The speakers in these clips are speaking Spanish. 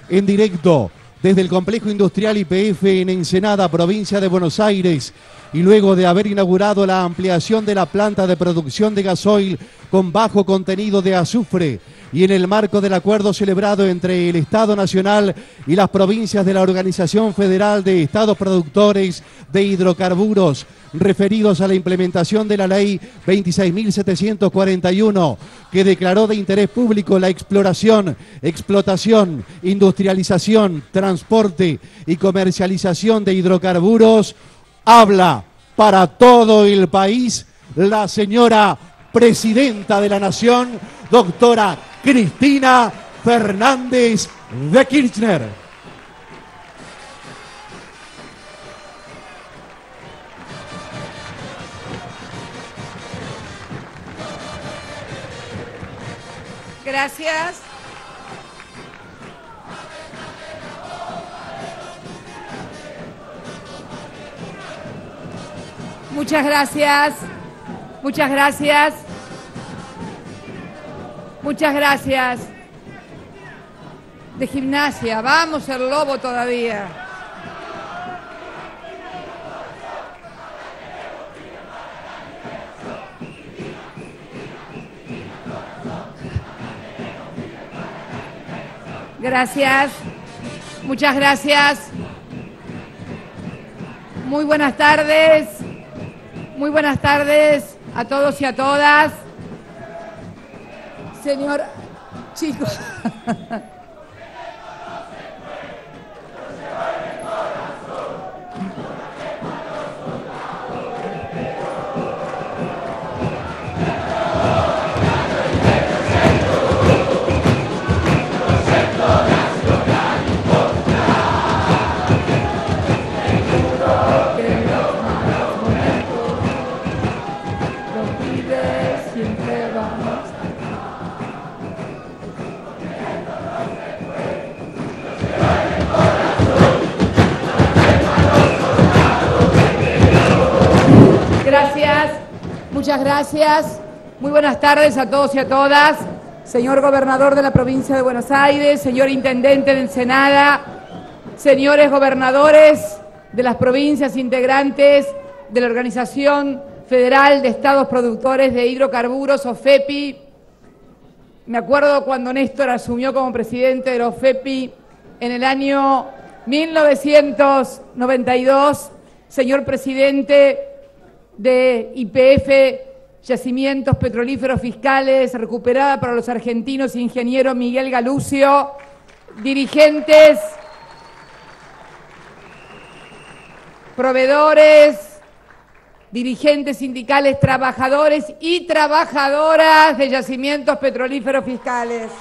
en directo desde el complejo industrial YPF en Ensenada, provincia de Buenos Aires, y luego de haber inaugurado la ampliación de la planta de producción de gasoil con bajo contenido de azufre, y en el marco del acuerdo celebrado entre el Estado Nacional y las provincias de la Organización Federal de Estados Productores de Hidrocarburos, referidos a la implementación de la Ley 26.741, que declaró de interés público la exploración, explotación, industrialización, transporte y comercialización de hidrocarburos, habla para todo el país la señora Presidenta de la Nación, doctora Cristina Fernández de Kirchner. Gracias. Muchas gracias. Muchas gracias. Muchas gracias. De gimnasia, vamos el lobo todavía. Gracias. Muchas gracias. Muy buenas tardes. Muy buenas tardes a todos y a todas. Señor, chicos. Gracias, muchas gracias. Muy buenas tardes a todos y a todas. Señor gobernador de la provincia de Buenos Aires, señor intendente de Ensenada, señores gobernadores de las provincias integrantes de la Organización Federal de Estados Productores de Hidrocarburos, OFEPI. Me acuerdo cuando Néstor asumió como presidente de la OFEPI en el año 1992, señor presidente de YPF, Yacimientos Petrolíferos Fiscales, recuperada para los argentinos, ingeniero Miguel Galucio, dirigentes, proveedores, dirigentes sindicales, trabajadores y trabajadoras de Yacimientos Petrolíferos Fiscales.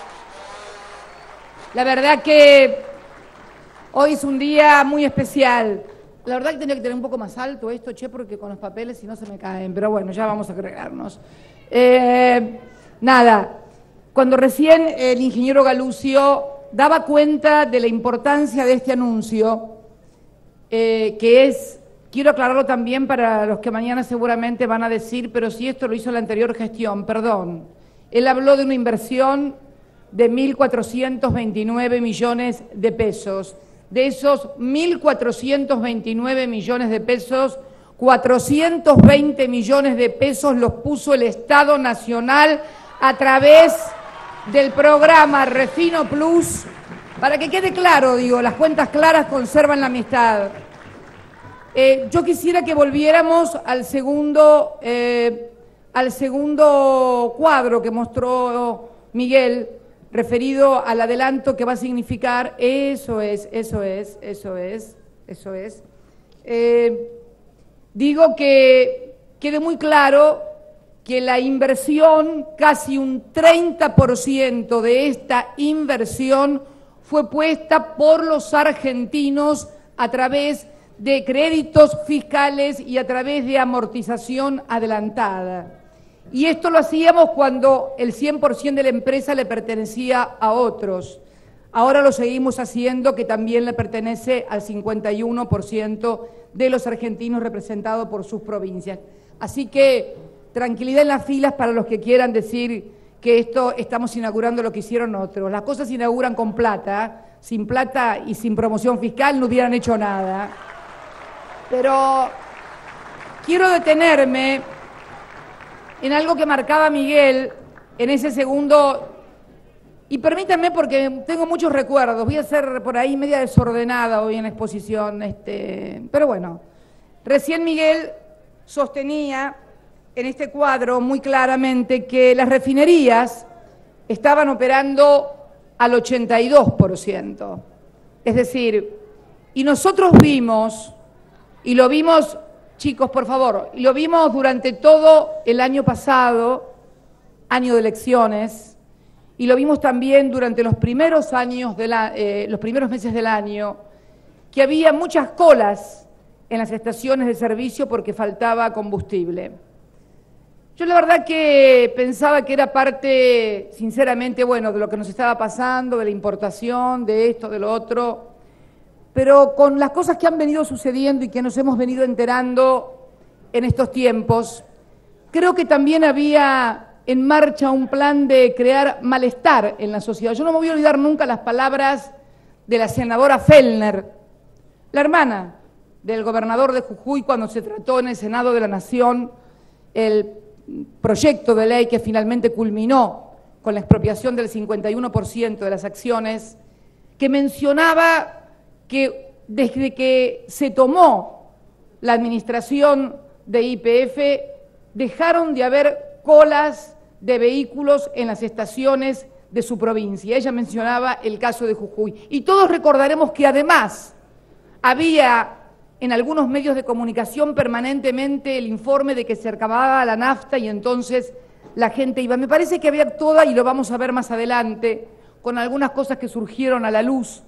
La verdad que hoy es un día muy especial. La verdad que tenía que tener un poco más alto esto, che, porque con los papeles si no se me caen, pero bueno, ya vamos a agregarnos. Nada, cuando recién el ingeniero Galucio daba cuenta de la importancia de este anuncio, que es, quiero aclararlo también para los que mañana seguramente van a decir, pero si esto lo hizo la anterior gestión, perdón. Él habló de una inversión de 1.429 millones de pesos. De esos 1.429 millones de pesos, 420 millones de pesos los puso el Estado Nacional a través del programa Refino Plus. Para que quede claro, digo, las cuentas claras conservan la amistad. Yo quisiera que volviéramos al segundo cuadro que mostró Miguel, referido al adelanto que va a significar, eso es. Digo que quede muy claro que la inversión, casi un 30% de esta inversión fue puesta por los argentinos a través de créditos fiscales y a través de amortización adelantada. Y esto lo hacíamos cuando el 100% de la empresa le pertenecía a otros. Ahora lo seguimos haciendo, que también le pertenece al 51% de los argentinos representados por sus provincias. Así que tranquilidad en las filas para los que quieran decir que esto estamos inaugurando lo que hicieron otros. Las cosas se inauguran con plata, sin plata y sin promoción fiscal no hubieran hecho nada. Pero quiero detenerme en algo que marcaba Miguel en ese segundo, y permítanme porque tengo muchos recuerdos, voy a ser por ahí media desordenada hoy en la exposición, pero bueno, recién Miguel sostenía en este cuadro muy claramente que las refinerías estaban operando al 82%. Es decir, y nosotros vimos, y lo vimos, chicos, por favor, y lo vimos durante todo el año pasado, año de elecciones, y lo vimos también durante los primeros años los primeros meses del año, que había muchas colas en las estaciones de servicio porque faltaba combustible. Yo la verdad que pensaba que era parte, sinceramente, bueno, de lo que nos estaba pasando, de la importación, de esto, de lo otro, pero con las cosas que han venido sucediendo y que nos hemos venido enterando en estos tiempos, creo que también había en marcha un plan de crear malestar en la sociedad. Yo no me voy a olvidar nunca las palabras de la senadora Fellner, la hermana del gobernador de Jujuy, cuando se trató en el Senado de la Nación el proyecto de ley que finalmente culminó con la expropiación del 51% de las acciones, que mencionaba que desde que se tomó la administración de YPF dejaron de haber colas de vehículos en las estaciones de su provincia. Ella mencionaba el caso de Jujuy. Y todos recordaremos que además había en algunos medios de comunicación permanentemente el informe de que se acababa la nafta y entonces la gente iba. Me parece que había toda, y lo vamos a ver más adelante, con algunas cosas que surgieron a la luz,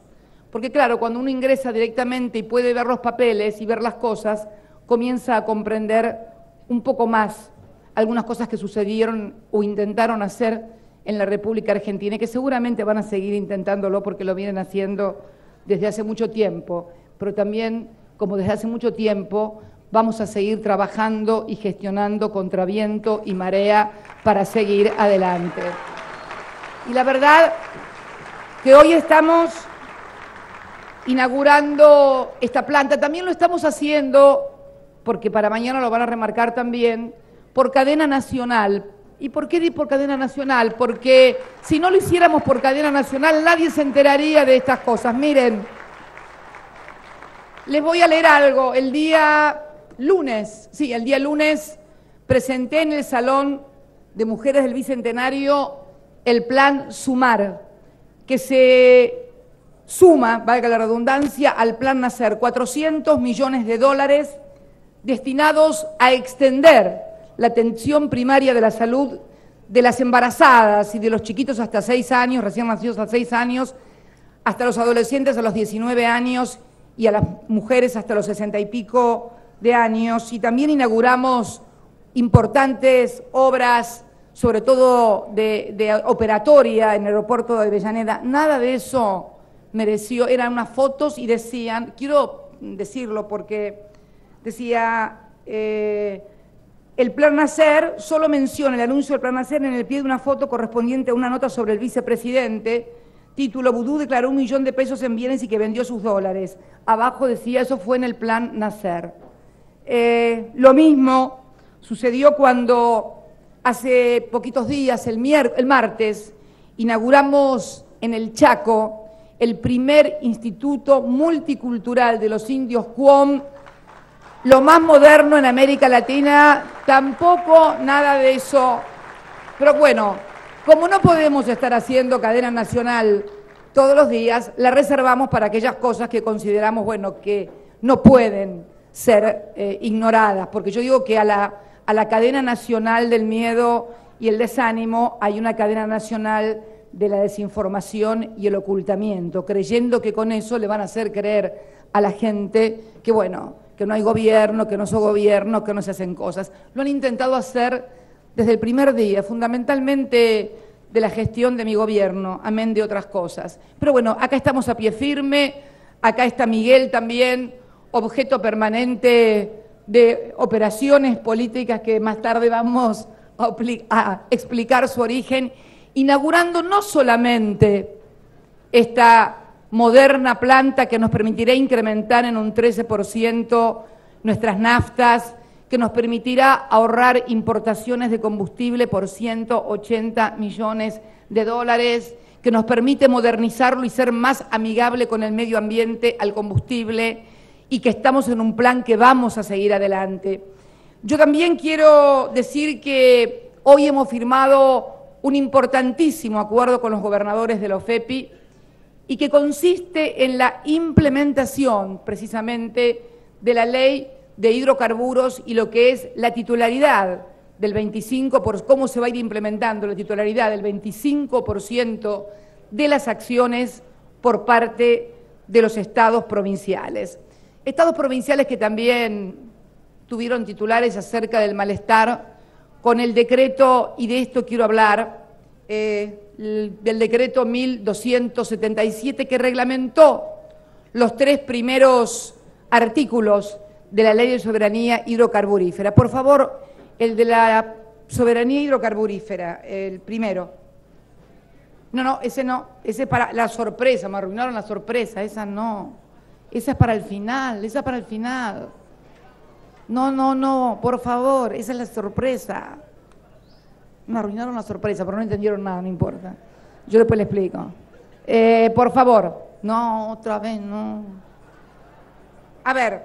porque claro, cuando uno ingresa directamente y puede ver los papeles y ver las cosas, comienza a comprender un poco más algunas cosas que sucedieron o intentaron hacer en la República Argentina y que seguramente van a seguir intentándolo porque lo vienen haciendo desde hace mucho tiempo, pero también, como desde hace mucho tiempo, vamos a seguir trabajando y gestionando contra viento y marea para seguir adelante. Y la verdad que hoy estamos inaugurando esta planta, también lo estamos haciendo, porque para mañana lo van a remarcar también, por cadena nacional. ¿Y por qué por cadena nacional? Porque si no lo hiciéramos por cadena nacional, nadie se enteraría de estas cosas. Miren, les voy a leer algo. El día lunes presenté en el Salón de Mujeres del Bicentenario el plan Sumar, que se suma, valga la redundancia, al plan Nacer, 400 millones de dólares destinados a extender la atención primaria de la salud de las embarazadas y de los chiquitos hasta 6 años, recién nacidos a 6 años, hasta los adolescentes a los 19 años y a las mujeres hasta los 60 y pico de años. Y también inauguramos importantes obras, sobre todo de operatoria en el aeropuerto de Avellaneda. Nada de eso mereció, eran unas fotos y decían, quiero decirlo porque decía, el Plan Nacer, solo menciona el anuncio del Plan Nacer en el pie de una foto correspondiente a una nota sobre el vicepresidente, título, Vudú declaró 1 millón de pesos en bienes y que vendió sus dólares. Abajo decía, eso fue en el Plan Nacer. Lo mismo sucedió cuando hace poquitos días, el martes, inauguramos en el Chaco el primer instituto multicultural de los indios Cuom, lo más moderno en América Latina, tampoco nada de eso. Pero bueno, como no podemos estar haciendo cadena nacional todos los días, la reservamos para aquellas cosas que consideramos, bueno, que no pueden ser ignoradas, porque yo digo que a la cadena nacional del miedo y el desánimo hay una cadena nacional de la desinformación y el ocultamiento, creyendo que con eso le van a hacer creer a la gente que, bueno, que no hay gobierno, que no soy gobierno, que no se hacen cosas. Lo han intentado hacer desde el primer día, fundamentalmente de la gestión de mi gobierno, amén de otras cosas. Pero bueno, acá estamos a pie firme, acá está Miguel también, objeto permanente de operaciones políticas que más tarde vamos a explicar su origen, inaugurando no solamente esta moderna planta que nos permitirá incrementar en un 13% nuestras naftas, que nos permitirá ahorrar importaciones de combustible por 180 millones de dólares, que nos permite modernizarlo y ser más amigable con el medio ambiente al combustible, y que estamos en un plan que vamos a seguir adelante. Yo también quiero decir que hoy hemos firmado un importantísimo acuerdo con los gobernadores de la OFEPI y que consiste en la implementación precisamente de la ley de hidrocarburos y lo que es la titularidad del 25%, por cómo se va a ir implementando la titularidad del 25% de las acciones por parte de los estados provinciales. Estados provinciales que también tuvieron titulares acerca del malestar con el decreto, y de esto quiero hablar, del decreto 1277 que reglamentó los 3 primeros artículos de la Ley de Soberanía Hidrocarburífera. Por favor, el de la soberanía hidrocarburífera, el primero. No, ese no, ese es para la sorpresa, me arruinaron la sorpresa, esa no. Esa es para el final, esa es para el final. No, por favor, esa es la sorpresa. Me arruinaron la sorpresa, pero no entendieron nada, no importa. Yo después le explico. Por favor, no, otra vez, no. A ver,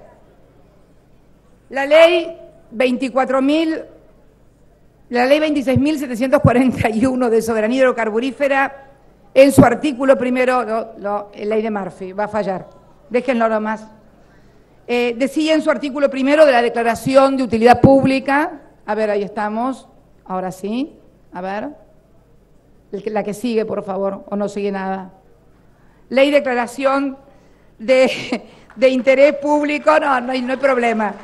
la ley 26.741 de soberanía hidrocarburífera, en su artículo primero, ley de Murphy, va a fallar, déjenlo nomás. Decía en su artículo primero de la Declaración de Utilidad Pública, a ver, ahí estamos, ahora sí, a ver, la que sigue, por favor, o no sigue nada. Ley de Declaración de Interés Público, no hay problema.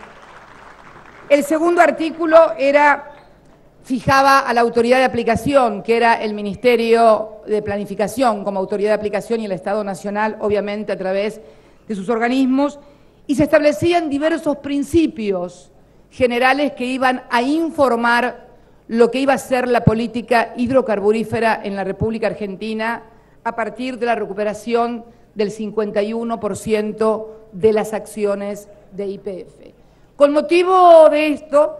El segundo artículo fijaba a la autoridad de aplicación, que era el Ministerio de Planificación como autoridad de aplicación y el Estado Nacional, obviamente a través de sus organismos, y se establecían diversos principios generales que iban a informar lo que iba a ser la política hidrocarburífera en la República Argentina a partir de la recuperación del 51% de las acciones de YPF. Con motivo de esto,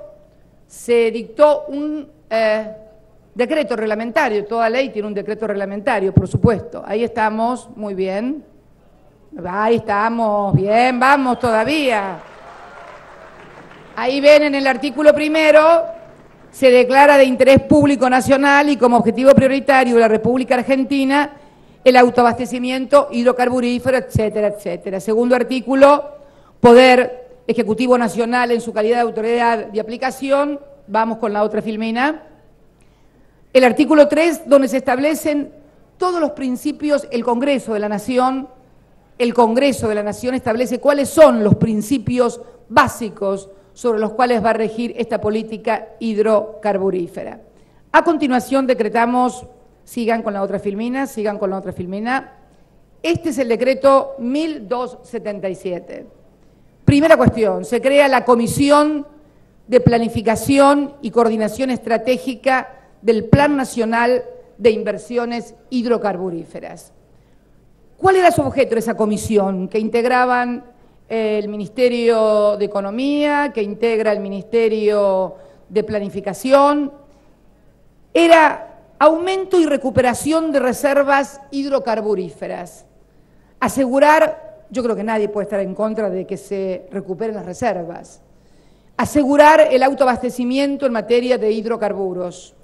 se dictó un decreto reglamentario. Toda ley tiene un decreto reglamentario, por supuesto. Ahí estamos, muy bien. Ahí estamos, bien, vamos todavía. Ahí ven en el artículo primero, se declara de interés público nacional y como objetivo prioritario de la República Argentina el autoabastecimiento hidrocarburífero, etcétera, etcétera. Segundo artículo, Poder Ejecutivo Nacional en su calidad de autoridad de aplicación. Vamos con la otra filmina. El artículo 3, donde se establecen todos los principios, el Congreso de la Nación establece cuáles son los principios básicos sobre los cuales va a regir esta política hidrocarburífera. A continuación decretamos, sigan con la otra filmina. Este es el decreto 1277. Primera cuestión, se crea la Comisión de Planificación y Coordinación Estratégica del Plan Nacional de Inversiones Hidrocarburíferas. ¿Cuál era su objeto de esa comisión? Que integraban el Ministerio de Economía, que integra el Ministerio de Planificación. Era aumento y recuperación de reservas hidrocarburíferas. Asegurar, yo creo que nadie puede estar en contra de que se recuperen las reservas. Asegurar el autoabastecimiento en materia de hidrocarburos.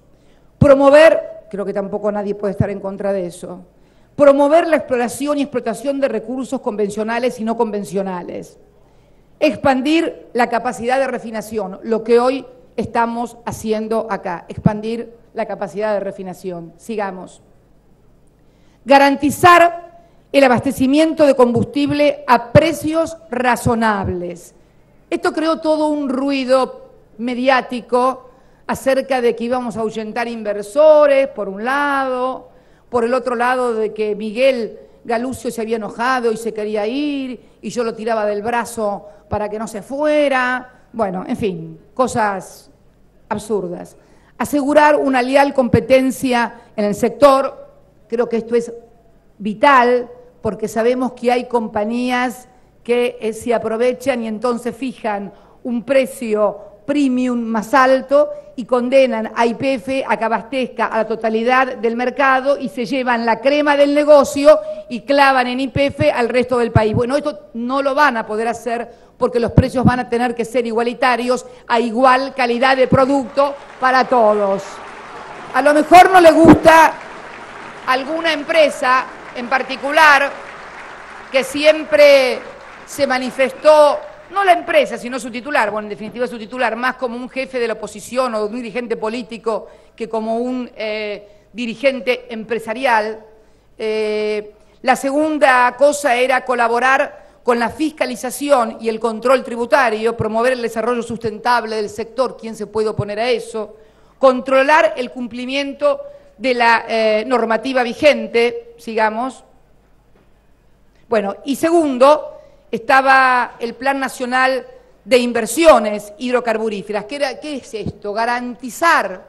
Promover, creo que tampoco nadie puede estar en contra de eso. Promover la exploración y explotación de recursos convencionales y no convencionales. Expandir la capacidad de refinación, lo que hoy estamos haciendo acá, expandir la capacidad de refinación. Sigamos. Garantizar el abastecimiento de combustible a precios razonables. Esto creó todo un ruido mediático acerca de que íbamos a ahuyentar inversores, por un lado, por el otro lado de que Miguel Galucio se había enojado y se quería ir, y yo lo tiraba del brazo para que no se fuera. Bueno, en fin, cosas absurdas. Asegurar una leal competencia en el sector, creo que esto es vital porque sabemos que hay compañías que se aprovechan y entonces fijan un precio premium más alto y condenan a YPF a que abastezca a la totalidad del mercado y se llevan la crema del negocio y clavan en YPF al resto del país. Bueno, esto no lo van a poder hacer porque los precios van a tener que ser igualitarios a igual calidad de producto para todos. A lo mejor no le gusta alguna empresa en particular que siempre se manifestó, no la empresa, sino su titular, bueno, en definitiva su titular, más como un jefe de la oposición o un dirigente político que como un dirigente empresarial. La segunda cosa era colaborar con la fiscalización y el control tributario, promover el desarrollo sustentable del sector, ¿quién se puede oponer a eso? Controlar el cumplimiento de la normativa vigente, sigamos. Bueno, y segundo, estaba el Plan Nacional de Inversiones Hidrocarburíferas. ¿Qué es esto? Garantizar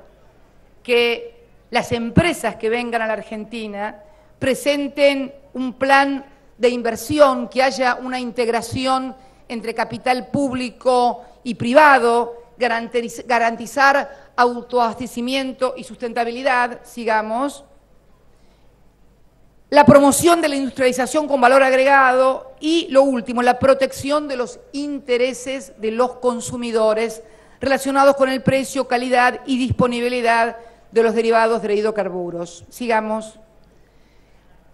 que las empresas que vengan a la Argentina presenten un plan de inversión, que haya una integración entre capital público y privado, garantizar autoabastecimiento y sustentabilidad, sigamos. La promoción de la industrialización con valor agregado y, lo último, la protección de los intereses de los consumidores relacionados con el precio, calidad y disponibilidad de los derivados de hidrocarburos. Sigamos.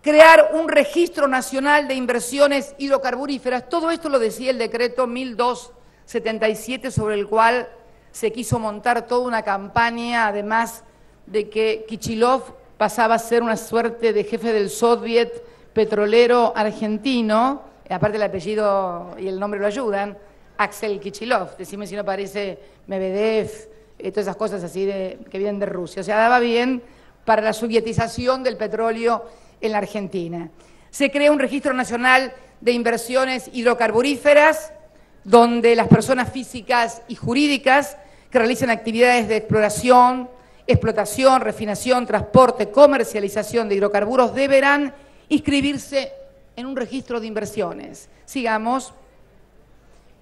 Crear un registro nacional de inversiones hidrocarburíferas. Todo esto lo decía el decreto 1277, sobre el cual se quiso montar toda una campaña, además de que Kichilov pasaba a ser una suerte de jefe del soviet petrolero argentino, aparte el apellido y el nombre lo ayudan, Axel Kichilov, decime si no parece Medvedev, todas esas cosas así que vienen de Rusia. O sea, daba bien para la sovietización del petróleo en la Argentina. Se crea un registro nacional de inversiones hidrocarburíferas, donde las personas físicas y jurídicas que realicen actividades de exploración, explotación, refinación, transporte, comercialización de hidrocarburos deberán inscribirse en un registro de inversiones. Sigamos.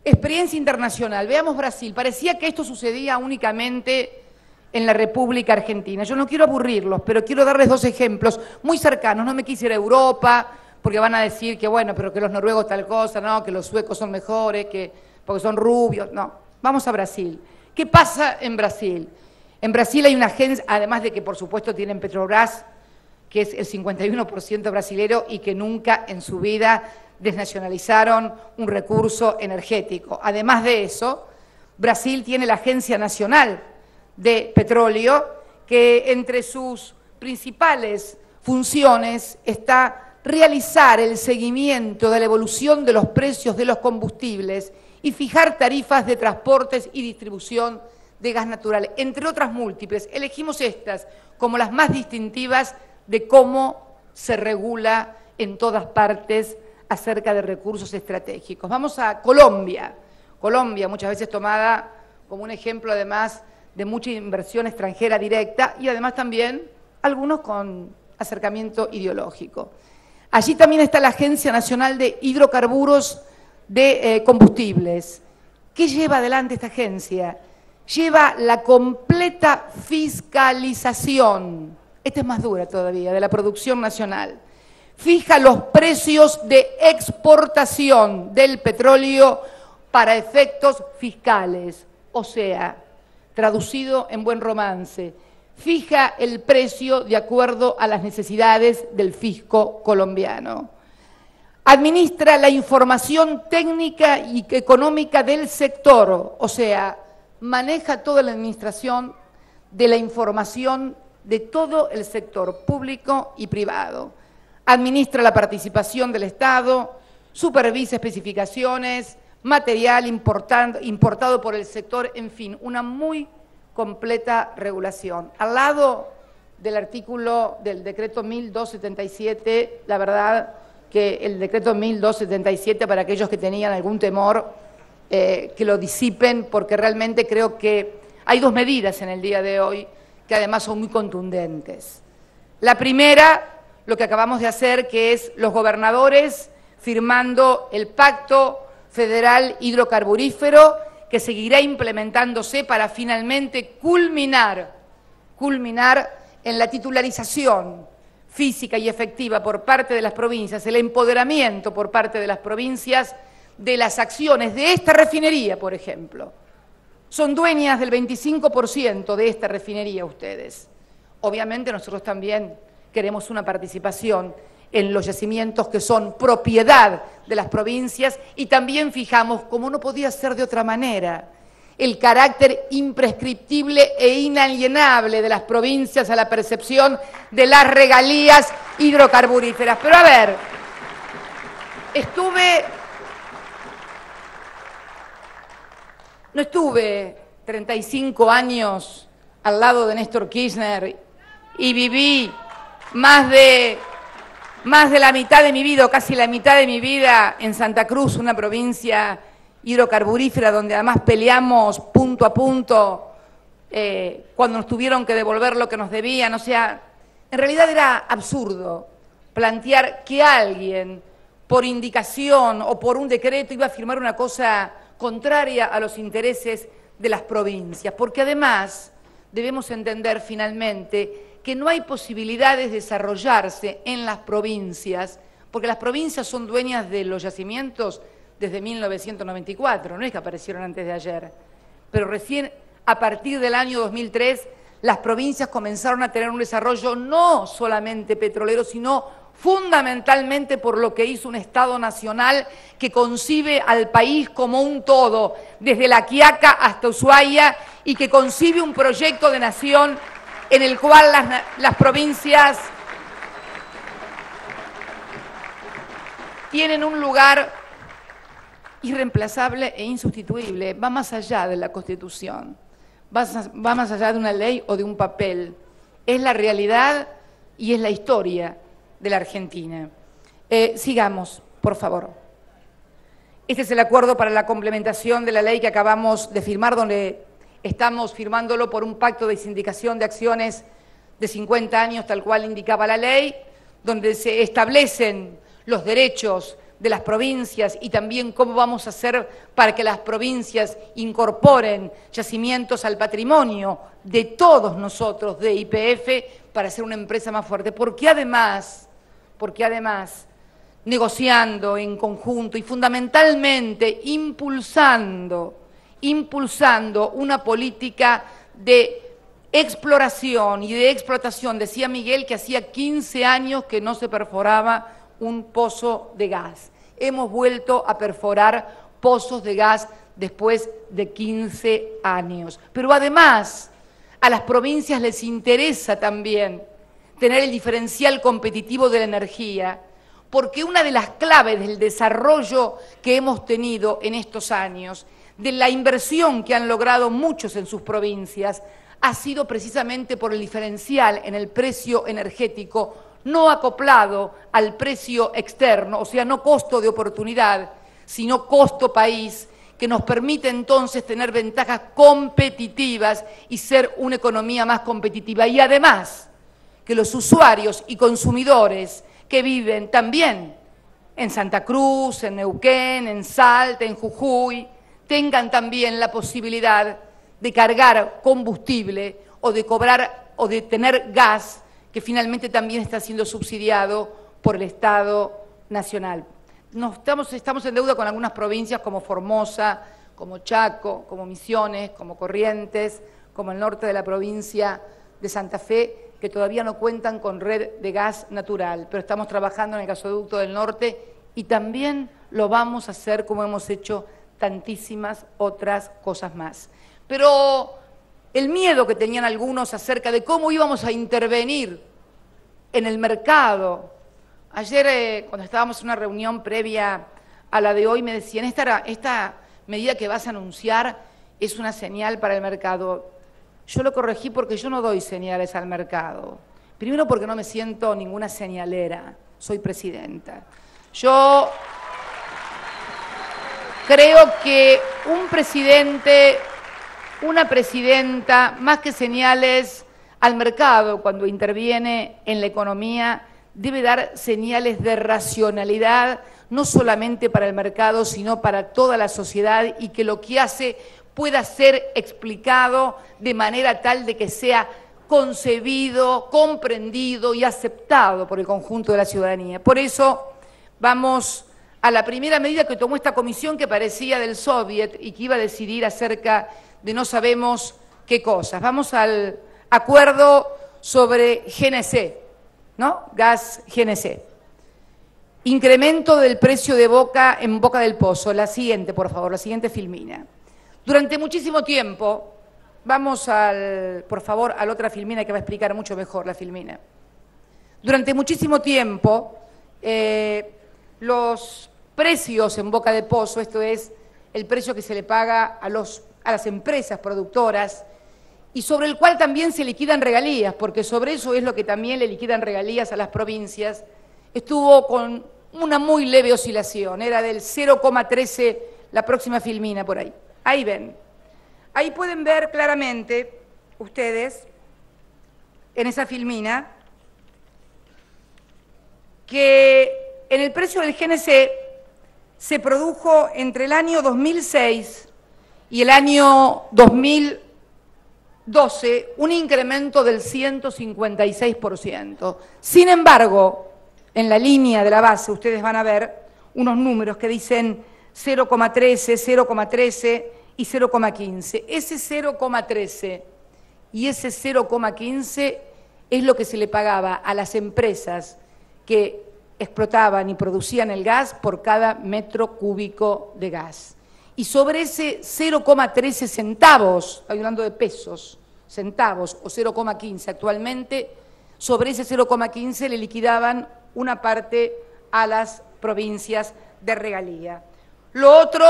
Experiencia internacional. Veamos Brasil. Parecía que esto sucedía únicamente en la República Argentina. Yo no quiero aburrirlos, pero quiero darles dos ejemplos muy cercanos. No me quise ir a Europa, porque van a decir que, bueno, pero que los noruegos tal cosa, no, que los suecos son mejores, que porque son rubios. No, vamos a Brasil. ¿Qué pasa en Brasil? En Brasil hay una agencia, además de que por supuesto tienen Petrobras, que es el 51% brasilero y que nunca en su vida desnacionalizaron un recurso energético. Además de eso, Brasil tiene la Agencia Nacional de Petróleo, que entre sus principales funciones está realizar el seguimiento de la evolución de los precios de los combustibles y fijar tarifas de transportes y distribución de gas natural, entre otras múltiples. Elegimos estas como las más distintivas de cómo se regula en todas partes acerca de recursos estratégicos. Vamos a Colombia. Colombia, muchas veces tomada como un ejemplo, además, de mucha inversión extranjera directa y además también algunos con acercamiento ideológico. Allí también está la Agencia Nacional de Hidrocarburos de Combustibles. ¿Qué lleva adelante esta agencia? Lleva la completa fiscalización, esta es más dura todavía, de la producción nacional. Fija los precios de exportación del petróleo para efectos fiscales, o sea, traducido en buen romance, fija el precio de acuerdo a las necesidades del fisco colombiano. Administra la información técnica y económica del sector, o sea, maneja toda la administración de la información de todo el sector público y privado. Administra la participación del Estado, supervisa especificaciones, material importado por el sector, en fin, una muy completa regulación. Al lado del artículo del decreto 1277, la verdad que el decreto 1277, para aquellos que tenían algún temor, que lo disipen, porque realmente creo que hay dos medidas en el día de hoy que además son muy contundentes. La primera, lo que acabamos de hacer, que es los gobernadores firmando el Pacto Federal Hidrocarburífero, que seguirá implementándose para finalmente culminar en la titularización física y efectiva por parte de las provincias, el empoderamiento por parte de las provincias de las acciones de esta refinería, por ejemplo. Son dueñas del 25% de esta refinería ustedes. Obviamente nosotros también queremos una participación en los yacimientos que son propiedad de las provincias y también fijamos, como no podía ser de otra manera, el carácter imprescriptible e inalienable de las provincias a la percepción de las regalías hidrocarburíferas. Pero a ver, no estuve 35 años al lado de Néstor Kirchner y viví más de la mitad de mi vida, o casi la mitad de mi vida, en Santa Cruz, una provincia hidrocarburífera donde además peleamos punto a punto cuando nos tuvieron que devolver lo que nos debían. O sea, en realidad era absurdo plantear que alguien, por indicación o por un decreto, iba a firmar una cosa contraria a los intereses de las provincias, porque además debemos entender finalmente que no hay posibilidades de desarrollarse en las provincias, porque las provincias son dueñas de los yacimientos desde 1994, no es que aparecieron antes de ayer, pero recién a partir del año 2003 las provincias comenzaron a tener un desarrollo no solamente petrolero, sino fundamentalmente por lo que hizo un Estado nacional que concibe al país como un todo, desde La Quiaca hasta Ushuaia, y que concibe un proyecto de nación en el cual las provincias tienen un lugar irreemplazable e insustituible. Va más allá de la Constitución, va más allá de una ley o de un papel. Es la realidad y es la historia de la Argentina. Sigamos, por favor. Este es el acuerdo para la complementación de la ley que acabamos de firmar, donde estamos firmándolo por un pacto de sindicación de acciones de 50 años, tal cual indicaba la ley, donde se establecen los derechos de las provincias y también cómo vamos a hacer para que las provincias incorporen yacimientos al patrimonio de todos nosotros, de YPF, para ser una empresa más fuerte. Porque además, negociando en conjunto y fundamentalmente impulsando una política de exploración y de explotación. Decía Miguel que hacía 15 años que no se perforaba un pozo de gas. Hemos vuelto a perforar pozos de gas después de 15 años. Pero además, a las provincias les interesa también tener el diferencial competitivo de la energía, porque una de las claves del desarrollo que hemos tenido en estos años, de la inversión que han logrado muchos en sus provincias, ha sido precisamente por el diferencial en el precio energético, no acoplado al precio externo, o sea, no costo de oportunidad, sino costo país, que nos permite entonces tener ventajas competitivas y ser una economía más competitiva. Y además, que los usuarios y consumidores que viven también en Santa Cruz, en Neuquén, en Salta, en Jujuy, tengan también la posibilidad de cargar combustible o de cobrar o de tener gas, que finalmente también está siendo subsidiado por el Estado Nacional. Estamos en deuda con algunas provincias como Formosa, como Chaco, como Misiones, como Corrientes, como el norte de la provincia de Santa Fe, que todavía no cuentan con red de gas natural, pero estamos trabajando en el gasoducto del norte y también lo vamos a hacer como hemos hecho tantísimas otras cosas más. Pero el miedo que tenían algunos acerca de cómo íbamos a intervenir en el mercado. Ayer, cuando estábamos en una reunión previa a la de hoy, me decían, esta medida que vas a anunciar es una señal para el mercado. Yo lo corregí porque yo no doy señales al mercado. Primero porque no me siento ninguna señalera, soy presidenta. Yo creo que un presidente, una presidenta, más que señales al mercado cuando interviene en la economía, debe dar señales de racionalidad, no solamente para el mercado, sino para toda la sociedad, y que lo que hace pueda ser explicado de manera tal de que sea concebido, comprendido y aceptado por el conjunto de la ciudadanía. Por eso vamos a la primera medida que tomó esta comisión, que parecía del Soviet y que iba a decidir acerca de no sabemos qué cosas. Vamos al acuerdo sobre GNC, ¿no? Gas GNC. Incremento del precio de Boca en Boca del Pozo. La siguiente, por favor, la siguiente filmina. Durante muchísimo tiempo, vamos por favor, a la otra filmina que va a explicar mucho mejor la filmina. Durante muchísimo tiempo, los precios en Boca de Pozo, esto es el precio que se le paga a las empresas productoras, y sobre el cual también se liquidan regalías, porque sobre eso es lo que también le liquidan regalías a las provincias, estuvo con una muy leve oscilación, era del 0,13, la próxima filmina por ahí. Ahí ven. Ahí pueden ver claramente ustedes, en esa filmina, que en el precio del GNC se produjo entre el año 2006 y el año 2012 un incremento del 156%. Sin embargo, en la línea de la base ustedes van a ver unos números que dicen 0,13, 0,13 y 0,15. Ese 0,13 y ese 0,15 es lo que se le pagaba a las empresas que explotaban y producían el gas por cada metro cúbico de gas. Y sobre ese 0,13 centavos, estoy hablando de pesos, centavos o 0,15 actualmente, sobre ese 0,15 le liquidaban una parte a las provincias de regalía. Lo otro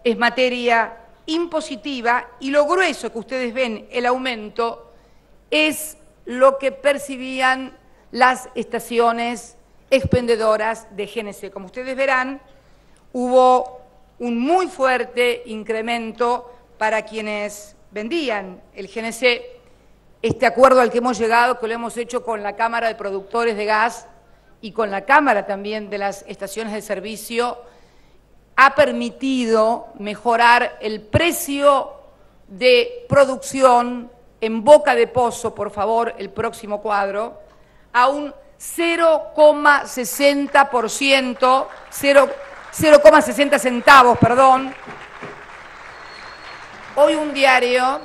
es materia impositiva, y lo grueso que ustedes ven, el aumento, es lo que percibían las estaciones expendedoras de GNC. Como ustedes verán, hubo un muy fuerte incremento para quienes vendían el GNC. Este acuerdo al que hemos llegado, que lo hemos hecho con la Cámara de Productores de Gas y con la Cámara también de las estaciones de servicio, ha permitido mejorar el precio de producción en Boca de Pozo, por favor, el próximo cuadro, a un 0,60%, 0,60 centavos, perdón. Hoy un diario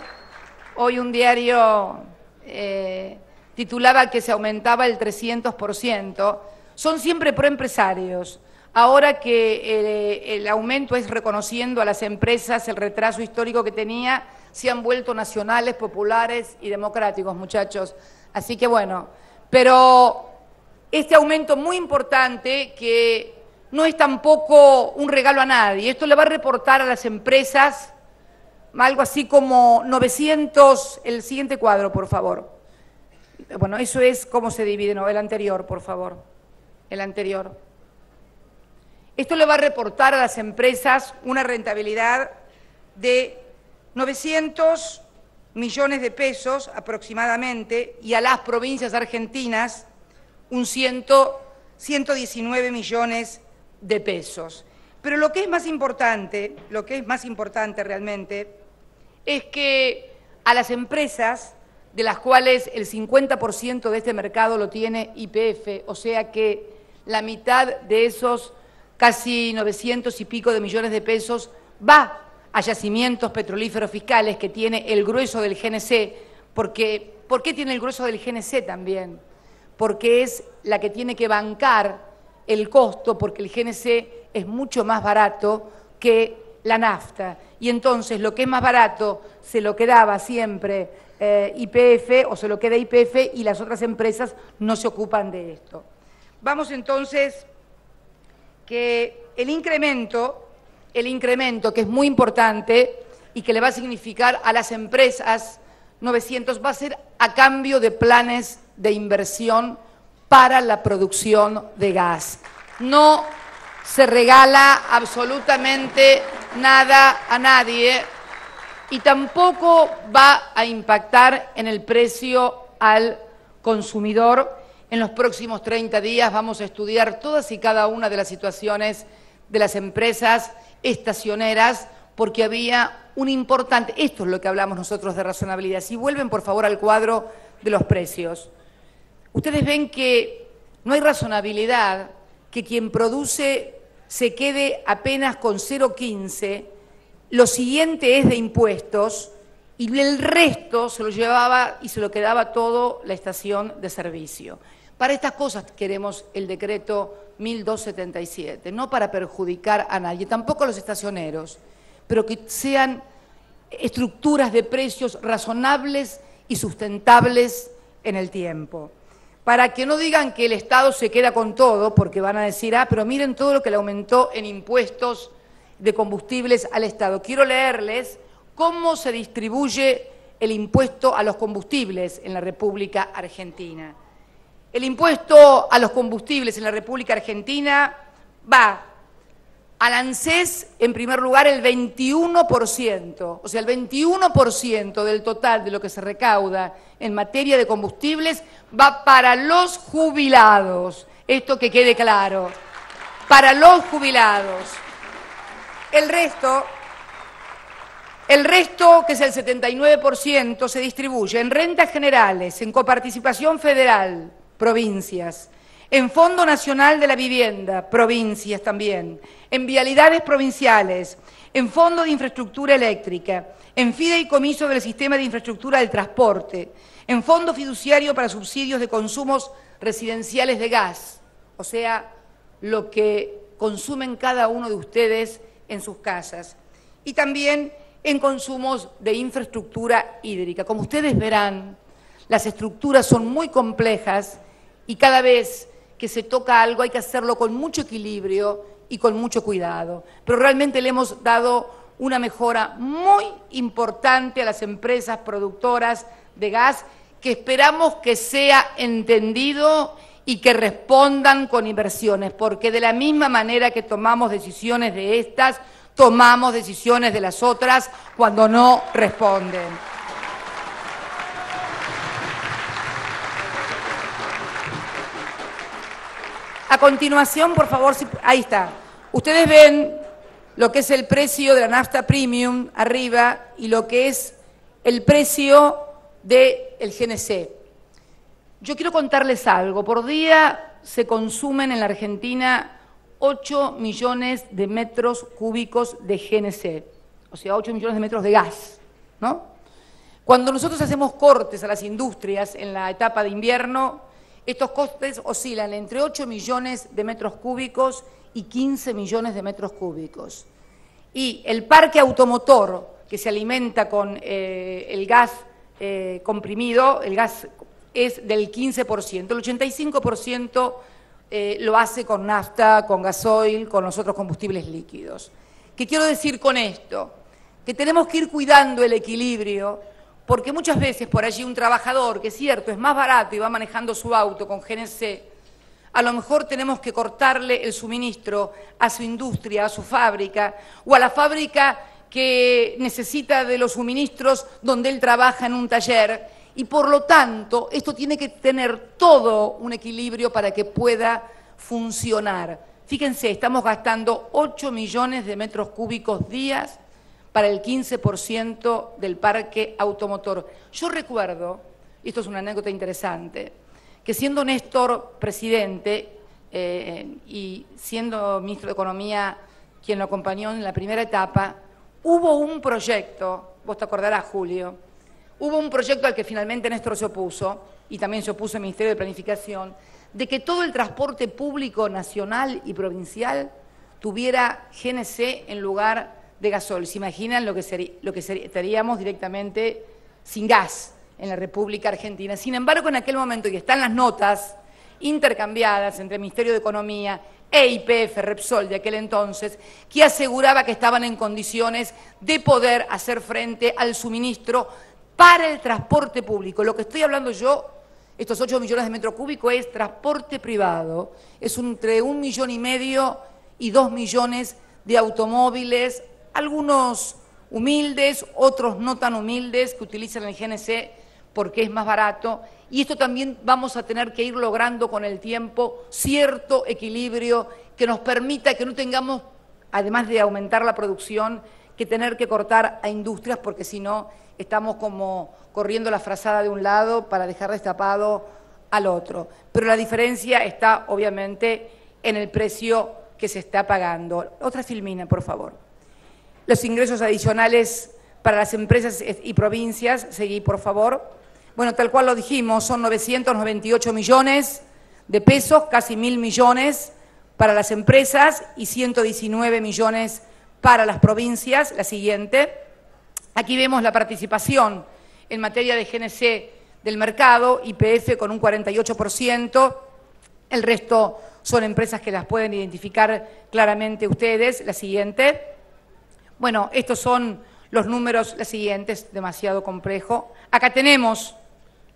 titulaba que se aumentaba el 300%. Son siempre proempresarios. Ahora que el aumento es reconociendo a las empresas el retraso histórico que tenía, se han vuelto nacionales, populares y democráticos, muchachos. Así que bueno, pero este aumento muy importante, que no es tampoco un regalo a nadie, esto le va a reportar a las empresas algo así como 900, el siguiente cuadro, por favor. Bueno, eso es cómo se divide, no, el anterior, por favor, el anterior. Esto le va a reportar a las empresas una rentabilidad de 900 millones de pesos aproximadamente, y a las provincias argentinas un 119 millones de pesos. Pero lo que es más importante realmente, es que a las empresas, de las cuales el 50% de este mercado lo tiene YPF, o sea que la mitad de esos casi 900 y pico de millones de pesos va a yacimientos petrolíferos fiscales, que tiene el grueso del GNC, porque ¿por qué tiene el grueso del GNC también? Porque es la que tiene que bancar el costo, porque el GNC es mucho más barato que la nafta, y entonces lo que es más barato se lo quedaba siempre YPF, o se lo queda YPF, y las otras empresas no se ocupan de esto. Vamos entonces que el incremento que es muy importante y que le va a significar a las empresas 900, va a ser a cambio de planes de inversión para la producción de gas. No se regala absolutamente nada a nadie, y tampoco va a impactar en el precio al consumidor, En los próximos 30 días vamos a estudiar todas y cada una de las situaciones de las empresas estacioneras, porque había un importante, esto es lo que hablamos nosotros de razonabilidad. Si vuelven por favor al cuadro de los precios, ustedes ven que no hay razonabilidad que quien produce se quede apenas con 0,15, lo siguiente es de impuestos y el resto se lo llevaba y se lo quedaba todo la estación de servicio. Para estas cosas queremos el decreto 1277, no para perjudicar a nadie, tampoco a los estacioneros, pero que sean estructuras de precios razonables y sustentables en el tiempo. Para que no digan que el Estado se queda con todo, porque van a decir, pero miren todo lo que le aumentó en impuestos de combustibles al Estado. Quiero leerles cómo se distribuye el impuesto a los combustibles en la República Argentina. El impuesto a los combustibles en la República Argentina va al ANSES, en primer lugar, el 21%, o sea, el 21% del total de lo que se recauda en materia de combustibles va para los jubilados. Esto que quede claro, para los jubilados. El resto, que es el 79%, se distribuye en rentas generales, en coparticipación federal, provincias, en Fondo Nacional de la Vivienda, provincias también, en vialidades provinciales, en Fondo de Infraestructura Eléctrica, en fideicomiso del Sistema de Infraestructura del Transporte, en Fondo Fiduciario para Subsidios de Consumos Residenciales de Gas, o sea, lo que consumen cada uno de ustedes en sus casas, y también en consumos de infraestructura hídrica. Como ustedes verán, las estructuras son muy complejas y cada vez que se toca algo hay que hacerlo con mucho equilibrio y con mucho cuidado. Pero realmente le hemos dado una mejora muy importante a las empresas productoras de gas, que esperamos que sea entendido y que respondan con inversiones, porque de la misma manera que tomamos decisiones de estas, tomamos decisiones de las otras cuando no responden. A continuación, por favor, ahí está. Ustedes ven lo que es el precio de la nafta premium arriba y lo que es el precio del GNC. Yo quiero contarles algo. Por día se consumen en la Argentina 8 millones de metros cúbicos de GNC, o sea, 8 millones de metros de gas, ¿no? Cuando nosotros hacemos cortes a las industrias en la etapa de invierno, estos costes oscilan entre 8 millones de metros cúbicos y 15 millones de metros cúbicos. Y el parque automotor, que se alimenta con el gas comprimido, el gas es del 15%, el 85% lo hace con nafta, con gasoil, con los otros combustibles líquidos. ¿Qué quiero decir con esto? Que tenemos que ir cuidando el equilibrio, porque muchas veces por allí un trabajador, que es cierto, es más barato y va manejando su auto con GNC, a lo mejor tenemos que cortarle el suministro a su industria, a su fábrica, o a la fábrica que necesita de los suministros donde él trabaja en un taller, y por lo tanto esto tiene que tener todo un equilibrio para que pueda funcionar. Fíjense, estamos gastando 8 millones de metros cúbicos días para el 15% del parque automotor. Yo recuerdo, y esto es una anécdota interesante, que siendo Néstor presidente y siendo ministro de Economía quien lo acompañó en la primera etapa, hubo un proyecto, vos te acordarás, Julio, hubo un proyecto al que finalmente Néstor se opuso, y también se opuso el Ministerio de Planificación, de que todo el transporte público nacional y provincial tuviera GNC en lugar de gasoil. ¿Se imaginan lo que estaríamos directamente sin gas en la República Argentina? Sin embargo, en aquel momento, y están las notas intercambiadas entre el Ministerio de Economía e YPF, Repsol de aquel entonces, que aseguraba que estaban en condiciones de poder hacer frente al suministro para el transporte público. Lo que estoy hablando yo, estos 8 millones de metros cúbicos, es transporte privado. Es entre 1,5 millones y 2 millones de automóviles, algunos humildes, otros no tan humildes, que utilizan el GNC porque es más barato, y esto también vamos a tener que ir logrando con el tiempo cierto equilibrio que nos permita que no tengamos, además de aumentar la producción, que tener que cortar a industrias, porque si no estamos como corriendo la frazada de un lado para dejar destapado al otro. Pero la diferencia está obviamente en el precio que se está pagando. Otra filmina, por favor. Los ingresos adicionales para las empresas y provincias, seguí por favor. Bueno, tal cual lo dijimos, son 998 millones de pesos, casi 1.000 millones para las empresas y 119 millones para las provincias. La siguiente. Aquí vemos la participación en materia de GNC del mercado, YPF con un 48%, el resto son empresas que las pueden identificar claramente ustedes. La siguiente. Bueno, estos son los números, la siguiente es demasiado complejo. Acá tenemos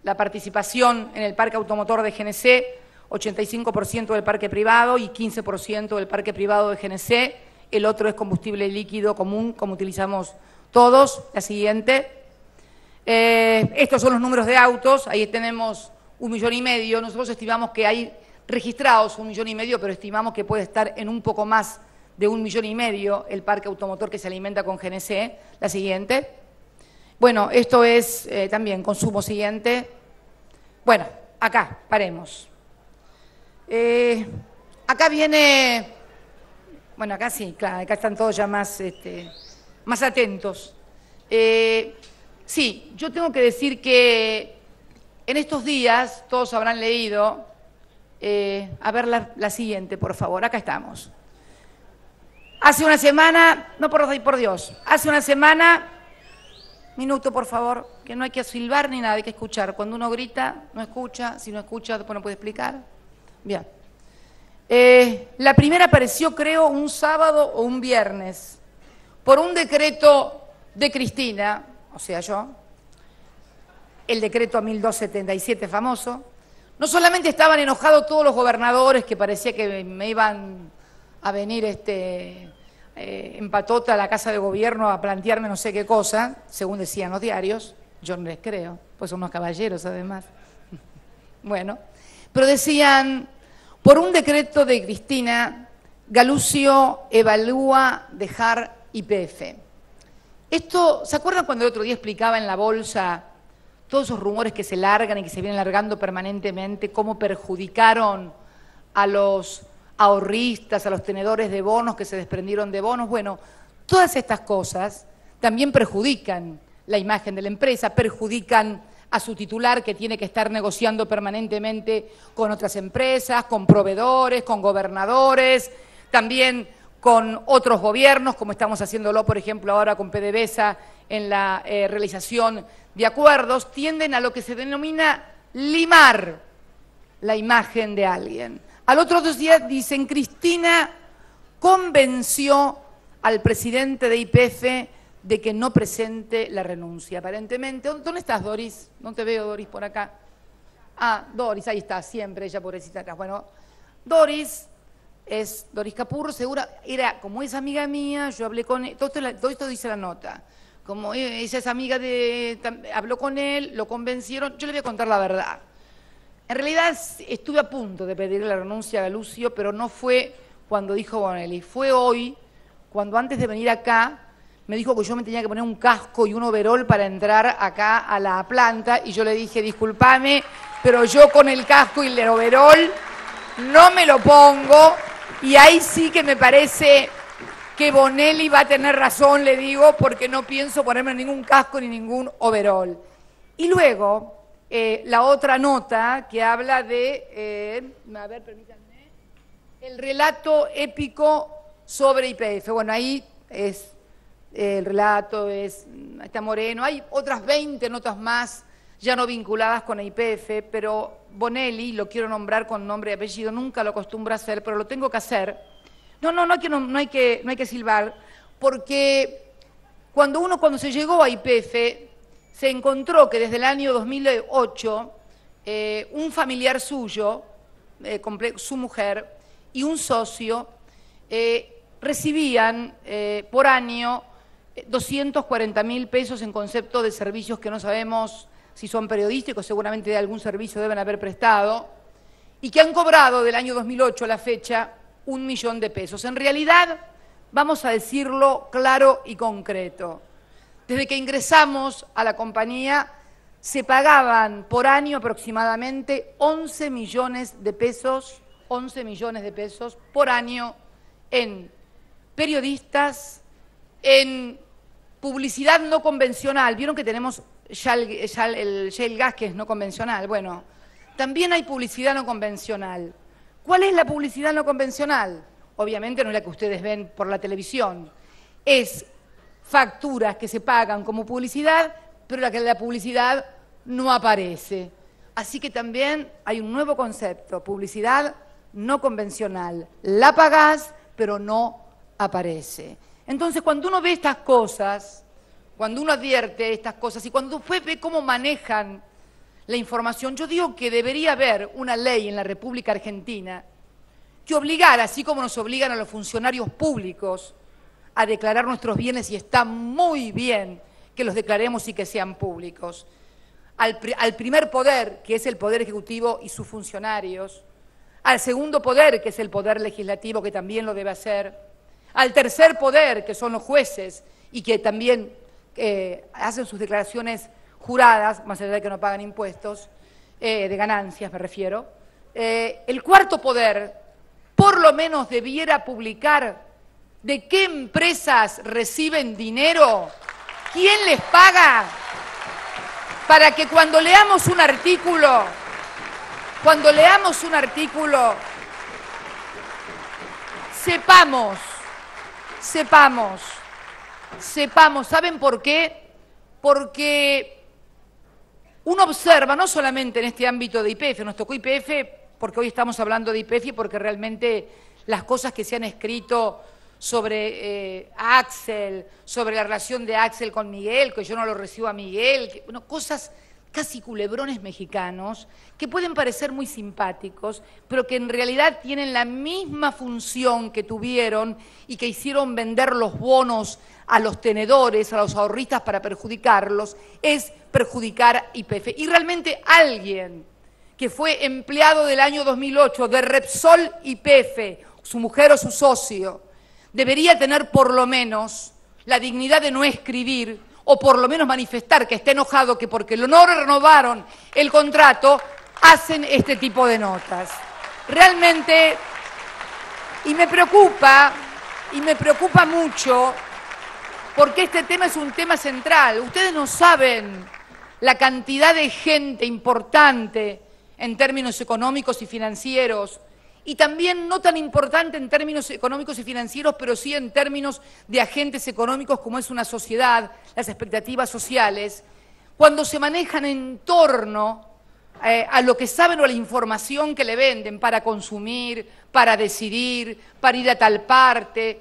la participación en el parque automotor de GNC, 85% del parque privado y 15% del parque privado de GNC. El otro es combustible líquido común, como utilizamos todos. La siguiente. Estos son los números de autos, ahí tenemos 1,5 millones. Nosotros estimamos que hay registrados 1,5 millones, pero estimamos que puede estar en un poco más de 1,5 millones el parque automotor que se alimenta con GNC. La siguiente. Bueno, esto es también consumo siguiente. Bueno, acá, paremos. Acá viene, bueno, acá sí, claro, acá están todos ya más, más atentos. Sí, yo tengo que decir que en estos días, todos habrán leído, a ver la siguiente, por favor, acá estamos. Hace una semana, no por Dios, hace una semana, minuto por favor, que no hay que silbar ni nada, hay que escuchar. Cuando uno grita, no escucha, si no escucha, después no puede explicar. Bien. La primera apareció, creo, un sábado o un viernes, por un decreto de Cristina, o sea yo, el decreto 1277 famoso. No solamente estaban enojados todos los gobernadores, que parecía que me iban a venir en patota a la Casa de Gobierno a plantearme no sé qué cosa, según decían los diarios, yo no les creo, pues son unos caballeros además. Bueno, pero decían, por un decreto de Cristina, Galucio evalúa dejar YPF. Esto, ¿se acuerdan cuando el otro día explicaba en la bolsa todos esos rumores que se largan y que se vienen largando permanentemente, cómo perjudicaron a los ahorristas, a los tenedores de bonos que se desprendieron de bonos? Bueno, todas estas cosas también perjudican la imagen de la empresa, perjudican a su titular, que tiene que estar negociando permanentemente con otras empresas, con proveedores, con gobernadores, también con otros gobiernos, como estamos haciéndolo, por ejemplo, ahora con PDVSA en la realización de acuerdos, tienden a lo que se denomina limar la imagen de alguien. Al otro día dicen, Cristina convenció al presidente de YPF de que no presente la renuncia, aparentemente. ¿Dónde estás, Doris? No te veo, Doris, por acá. Ah, Doris, ahí está, siempre ella pobrecita acá. Bueno, Doris es Doris Capurro, segura, era, como es amiga mía, yo hablé con él, todo esto dice la nota. Como ella es amiga de, habló con él, lo convencieron, yo le voy a contar la verdad. En realidad estuve a punto de pedirle la renuncia a Galucio, pero no fue cuando dijo Bonelli, fue hoy, cuando antes de venir acá, me dijo que yo me tenía que poner un casco y un overol para entrar acá a la planta, y yo le dije, discúlpame, pero yo con el casco y el overol no me lo pongo, y ahí sí que me parece que Bonelli va a tener razón, le digo, porque no pienso ponerme ningún casco ni ningún overol. Y luego, la otra nota que habla de, a ver, permítanme, el relato épico sobre YPF. Bueno, ahí es el relato, está Moreno, hay otras 20 notas más ya no vinculadas con YPF, pero Bonelli, lo quiero nombrar con nombre y apellido, nunca lo acostumbro a hacer, pero lo tengo que hacer. No hay que silbar, porque cuando se llegó a YPF, se encontró que desde el año 2008, un familiar suyo, su mujer, y un socio, recibían por año 240.000 pesos en concepto de servicios que no sabemos si son periodísticos, seguramente de algún servicio deben haber prestado, y que han cobrado del año 2008 a la fecha 1 millón de pesos. En realidad, vamos a decirlo claro y concreto, desde que ingresamos a la compañía se pagaban por año aproximadamente 11 millones de pesos por año en periodistas, en publicidad no convencional. Vieron que tenemos ya el shale gas, que es no convencional. Bueno, también hay publicidad no convencional. ¿Cuál es la publicidad no convencional? Obviamente no es la que ustedes ven por la televisión. Es facturas que se pagan como publicidad, pero la publicidad no aparece. Así que también hay un nuevo concepto, publicidad no convencional. La pagás, pero no aparece. Entonces, cuando uno ve estas cosas, cuando uno advierte estas cosas y cuando ve cómo manejan la información, yo digo que debería haber una ley en la República Argentina que obligara, así como nos obligan a los funcionarios públicos a declarar nuestros bienes, y está muy bien que los declaremos y que sean públicos, al primer poder, que es el Poder Ejecutivo y sus funcionarios, al segundo poder, que es el Poder Legislativo, que también lo debe hacer, al tercer poder, que son los jueces, y que también hacen sus declaraciones juradas, más allá de que no pagan impuestos, de ganancias me refiero. El cuarto poder, por lo menos debiera publicar de qué empresas reciben dinero, quién les paga, para que cuando leamos un artículo, sepamos. ¿Saben por qué? Porque uno observa, no solamente en este ámbito de YPF, nos tocó YPF porque hoy estamos hablando de YPF y porque realmente las cosas que se han escrito sobre Axel, sobre la relación de Axel con Miguel, que yo no lo recibo a Miguel, bueno, cosas casi culebrones mexicanos, que pueden parecer muy simpáticos, pero que en realidad tienen la misma función que tuvieron y que hicieron vender los bonos a los tenedores, a los ahorristas para perjudicarlos, es perjudicar a YPF. Y realmente alguien que fue empleado del año 2008 de Repsol YPF, su mujer o su socio, debería tener por lo menos la dignidad de no escribir o por lo menos manifestar que está enojado que porque no renovaron el contrato hacen este tipo de notas. Realmente, y me preocupa mucho, porque este tema es un tema central. Ustedes no saben la cantidad de gente importante en términos económicos y financieros, y también no tan importante en términos económicos y financieros, pero sí en términos de agentes económicos como es una sociedad, las expectativas sociales, cuando se manejan en torno a lo que saben o a la información que le venden para consumir, para decidir, para ir a tal parte.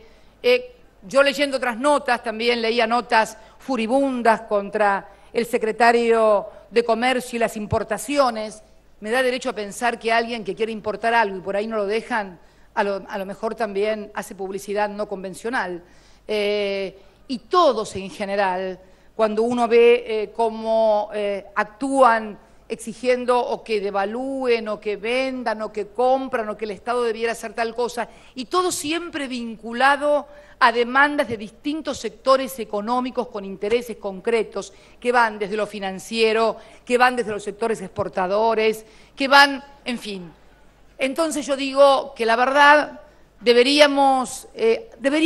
Yo leyendo otras notas, también leía notas furibundas contra el secretario de Comercio y las importaciones. Me da derecho a pensar que alguien que quiere importar algo y por ahí no lo dejan, a lo mejor también hace publicidad no convencional. Y todos en general, cuando uno ve cómo actúan exigiendo o que devalúen o que vendan o que compran o que el Estado debiera hacer tal cosa, y todo siempre vinculado a demandas de distintos sectores económicos con intereses concretos, que van desde lo financiero, que van desde los sectores exportadores, que van, en fin. Entonces yo digo que la verdad debería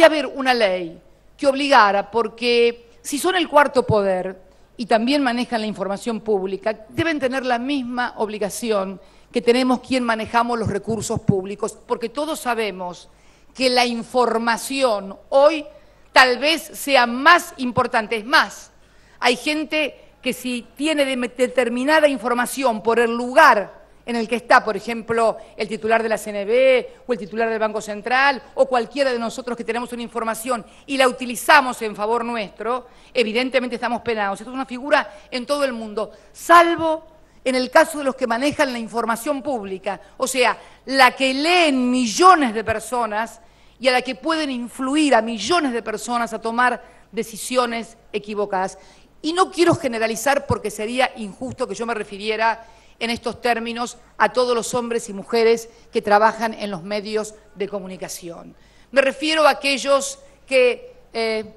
haber una ley que obligara, porque si son el cuarto poder y también manejan la información pública, deben tener la misma obligación que tenemos quien manejamos los recursos públicos, porque todos sabemos que la información hoy tal vez sea más importante. Es más, hay gente que si tiene determinada información por el lugar en el que está, por ejemplo, el titular de la CNB o el titular del Banco Central o cualquiera de nosotros que tenemos una información y la utilizamos en favor nuestro, evidentemente estamos penados. Esto es una figura en todo el mundo, salvo en el caso de los que manejan la información pública, o sea, la que leen millones de personas y a la que pueden influir a millones de personas a tomar decisiones equivocadas. Y no quiero generalizar porque sería injusto que yo me refiriera en estos términos a todos los hombres y mujeres que trabajan en los medios de comunicación. Me refiero a aquellos que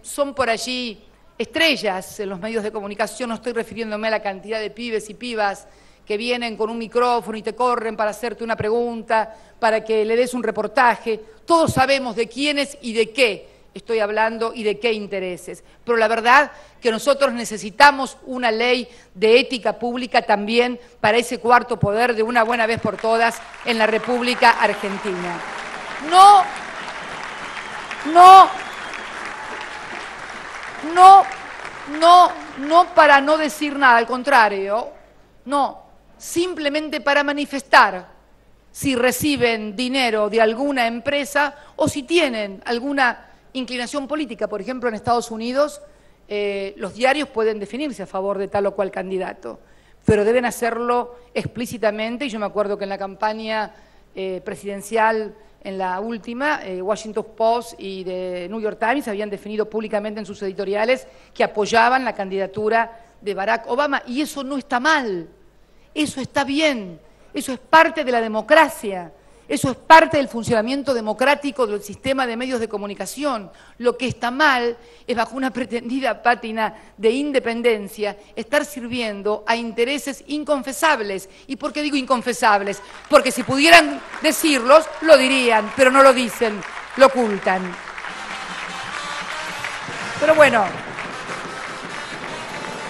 son por allí estrellas en los medios de comunicación, no estoy refiriéndome a la cantidad de pibes y pibas que vienen con un micrófono y te corren para hacerte una pregunta, para que le des un reportaje. Todos sabemos de quiénes y de qué estoy hablando y de qué intereses. Pero la verdad que nosotros necesitamos una ley de ética pública también para ese cuarto poder de una buena vez por todas en la República Argentina. No para no decir nada, al contrario, no, simplemente para manifestar si reciben dinero de alguna empresa o si tienen alguna inclinación política. Por ejemplo, en Estados Unidos los diarios pueden definirse a favor de tal o cual candidato, pero deben hacerlo explícitamente, y yo me acuerdo que en la campaña presidencial, en la última, Washington Post y The New York Times habían definido públicamente en sus editoriales que apoyaban la candidatura de Barack Obama, y eso no está mal, eso está bien, eso es parte de la democracia, eso es parte del funcionamiento democrático del sistema de medios de comunicación. Lo que está mal es, bajo una pretendida pátina de independencia, estar sirviendo a intereses inconfesables. ¿Y por qué digo inconfesables? Porque si pudieran decirlos, lo dirían, pero no lo dicen, lo ocultan. Pero bueno,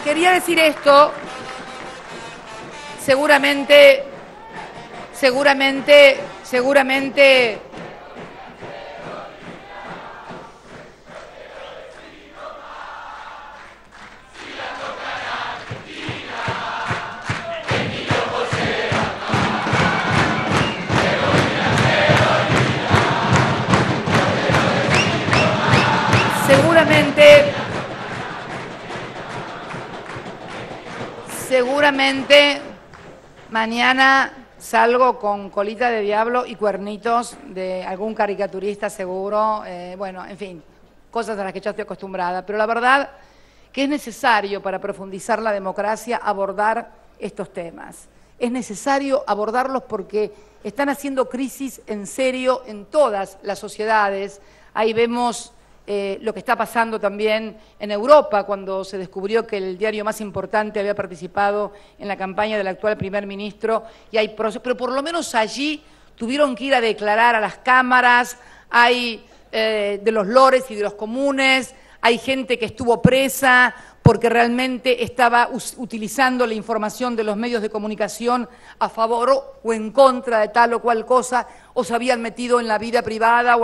quería decir esto, seguramente mañana salgo con colita de diablo y cuernitos de algún caricaturista seguro, bueno, en fin, cosas a las que ya estoy acostumbrada. Pero la verdad que es necesario, para profundizar la democracia, abordar estos temas. Es necesario abordarlos porque están haciendo crisis en serio en todas las sociedades. Ahí vemos lo que está pasando también en Europa, cuando se descubrió que el diario más importante había participado en la campaña del actual primer ministro, y hay procesos, pero por lo menos allí tuvieron que ir a declarar a las cámaras, hay de los lores y de los comunes, hay gente que estuvo presa porque realmente estaba utilizando la información de los medios de comunicación a favor o en contra de tal o cual cosa, o se habían metido en la vida privada,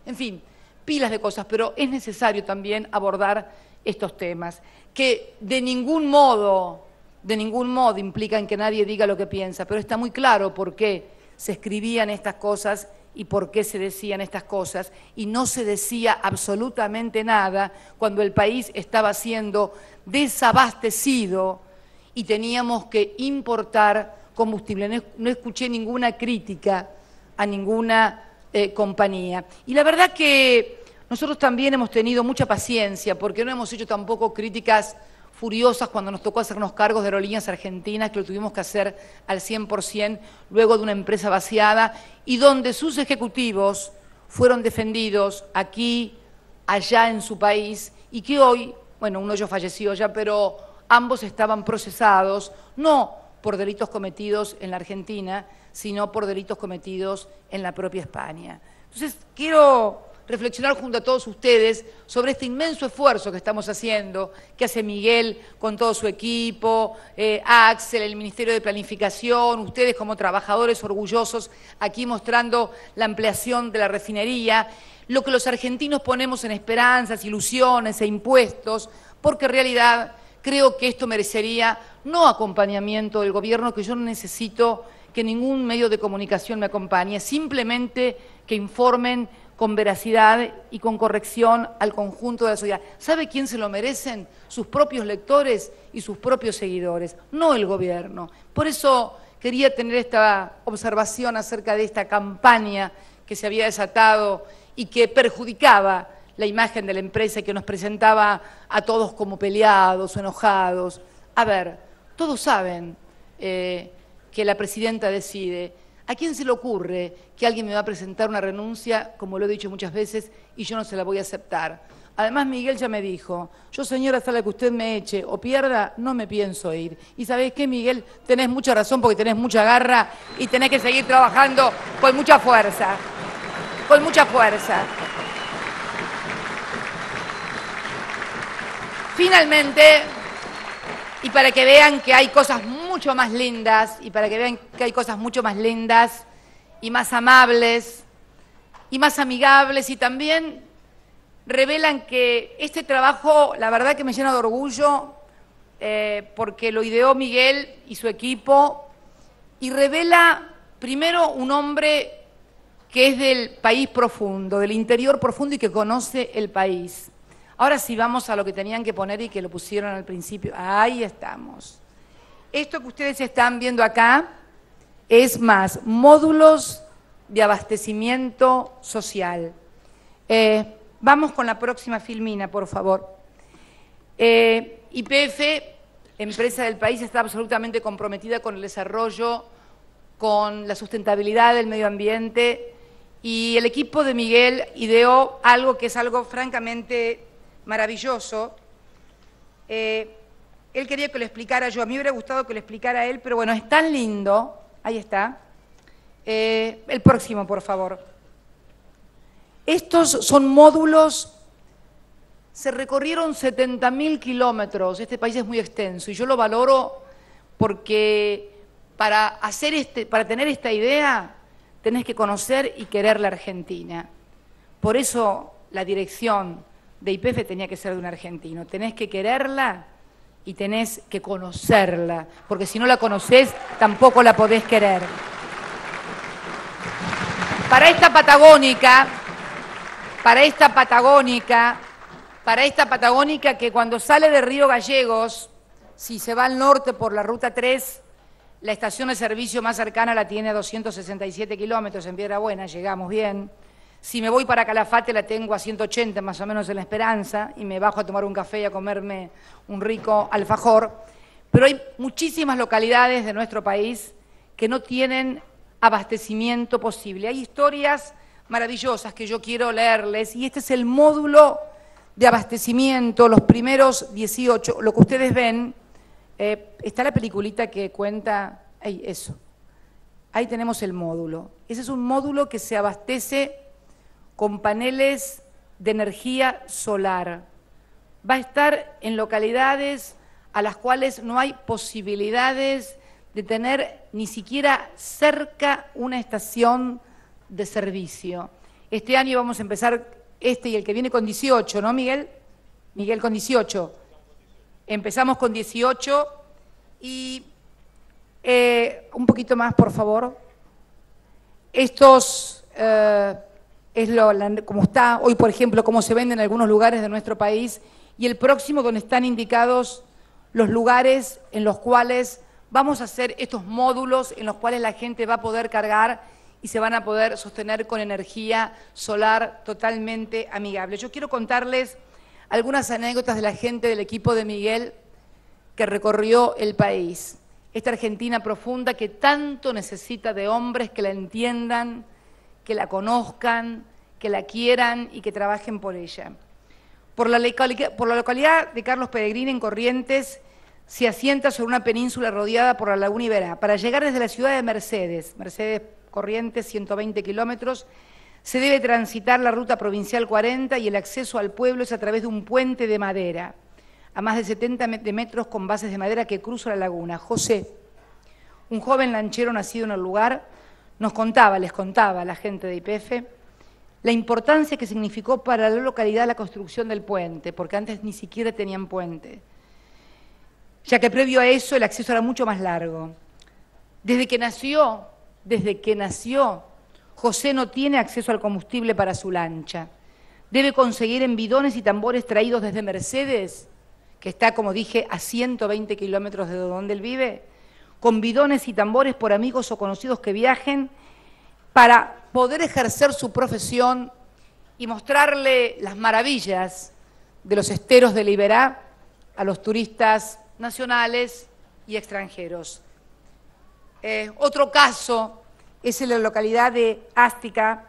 en fin, pilas de cosas, pero es necesario también abordar estos temas, que de ningún modo implican que nadie diga lo que piensa, pero está muy claro por qué se escribían estas cosas y por qué se decían estas cosas, y no se decía absolutamente nada cuando el país estaba siendo desabastecido y teníamos que importar combustible. No escuché ninguna crítica a ninguna compañía. Y la verdad que nosotros también hemos tenido mucha paciencia, porque no hemos hecho tampoco críticas furiosas cuando nos tocó hacernos cargos de Aerolíneas Argentinas, que lo tuvimos que hacer al 100% luego de una empresa vaciada, y donde sus ejecutivos fueron defendidos aquí, allá en su país, y que hoy, bueno, uno de ellos falleció ya, pero ambos estaban procesados, no por delitos cometidos en la Argentina, sino por delitos cometidos en la propia España. Entonces, quiero reflexionar junto a todos ustedes sobre este inmenso esfuerzo que estamos haciendo, que hace Miguel con todo su equipo, Axel, el Ministerio de Planificación, ustedes como trabajadores orgullosos aquí mostrando la ampliación de la refinería, lo que los argentinos ponemos en esperanzas, ilusiones e impuestos, porque en realidad creo que esto merecería no acompañamiento del gobierno, que yo no necesito que ningún medio de comunicación me acompañe, simplemente que informen con veracidad y con corrección al conjunto de la sociedad. ¿Sabe quién se lo merecen? Sus propios lectores y sus propios seguidores, no el gobierno. Por eso quería tener esta observación acerca de esta campaña que se había desatado y que perjudicaba la imagen de la empresa que nos presentaba a todos como peleados o enojados. A ver, todos saben que la presidenta decide. ¿A quién se le ocurre que alguien me va a presentar una renuncia, como lo he dicho muchas veces, y yo no se la voy a aceptar? Además, Miguel ya me dijo, yo señora, hasta la que usted me eche o pierda, no me pienso ir. Y ¿sabés qué, Miguel? Tenés mucha razón porque tenés mucha garra y tenés que seguir trabajando con mucha fuerza. Con mucha fuerza. Finalmente, y para que vean que hay cosas mucho más lindas, y para que vean que hay cosas mucho más lindas y más amables y más amigables, y también revelan que este trabajo, la verdad que me llena de orgullo, porque lo ideó Miguel y su equipo, y revela primero un hombre que es del país profundo, del interior profundo y que conoce el país. Ahora sí vamos a lo que tenían que poner y que lo pusieron al principio. Ahí estamos. Esto que ustedes están viendo acá es más módulos de abastecimiento social. Vamos con la próxima filmina, por favor. YPF, empresa del país, está absolutamente comprometida con el desarrollo, con la sustentabilidad del medio ambiente, y el equipo de Miguel ideó algo que es algo francamente maravilloso. Él quería que lo explicara yo, a mí me hubiera gustado que lo explicara él, pero bueno, es tan lindo. Ahí está. El próximo, por favor. Estos son módulos, se recorrieron 70.000 kilómetros, este país es muy extenso y yo lo valoro porque para tener esta idea tenés que conocer y querer la Argentina. Por eso la dirección de YPF tenía que ser de un argentino, tenés que quererla y tenés que conocerla, porque si no la conocés tampoco la podés querer. Para esta patagónica que cuando sale de Río Gallegos, si se va al norte por la ruta 3, la estación de servicio más cercana la tiene a 267 kilómetros, en Piedra Buena, llegamos bien. Si me voy para Calafate la tengo a 180 más o menos en La Esperanza y me bajo a tomar un café y a comerme un rico alfajor. Pero hay muchísimas localidades de nuestro país que no tienen abastecimiento posible. Hay historias maravillosas que yo quiero leerles y este es el módulo de abastecimiento, los primeros 18, lo que ustedes ven, está la peliculita que cuenta, eso, ahí tenemos el módulo. Ese es un módulo que se abastece con paneles de energía solar. Va a estar en localidades a las cuales no hay posibilidades de tener ni siquiera cerca una estación de servicio. Este año vamos a empezar y el que viene con 18, ¿no, Miguel? Miguel con 18. Empezamos con 18 y un poquito más, por favor. Estos como está hoy, por ejemplo, cómo se vende en algunos lugares de nuestro país, y el próximo donde están indicados los lugares en los cuales vamos a hacer estos módulos en los cuales la gente va a poder cargar y se van a poder sostener con energía solar totalmente amigable. Yo quiero contarles algunas anécdotas de la gente del equipo de Miguel que recorrió el país. Esta Argentina profunda que tanto necesita de hombres que la entiendan, que la conozcan, que la quieran y que trabajen por ella. Por la localidad de Carlos Pellegrini, en Corrientes, se asienta sobre una península rodeada por la laguna Iberá. Para llegar desde la ciudad de Mercedes Corrientes, 120 kilómetros, se debe transitar la ruta provincial 40 y el acceso al pueblo es a través de un puente de madera, a más de 70 metros con bases de madera que cruza la laguna. José, un joven lanchero nacido en el lugar, les contaba a la gente de YPF, la importancia que significó para la localidad la construcción del puente, porque antes ni siquiera tenían puente, ya que previo a eso el acceso era mucho más largo. Desde que nació, José no tiene acceso al combustible para su lancha. Debe conseguir en bidones y tambores traídos desde Mercedes, que está, como dije, a 120 kilómetros de donde él vive, con bidones y tambores por amigos o conocidos que viajen para poder ejercer su profesión y mostrarle las maravillas de los esteros de Liberá a los turistas nacionales y extranjeros. Otro caso es en la localidad de Astica,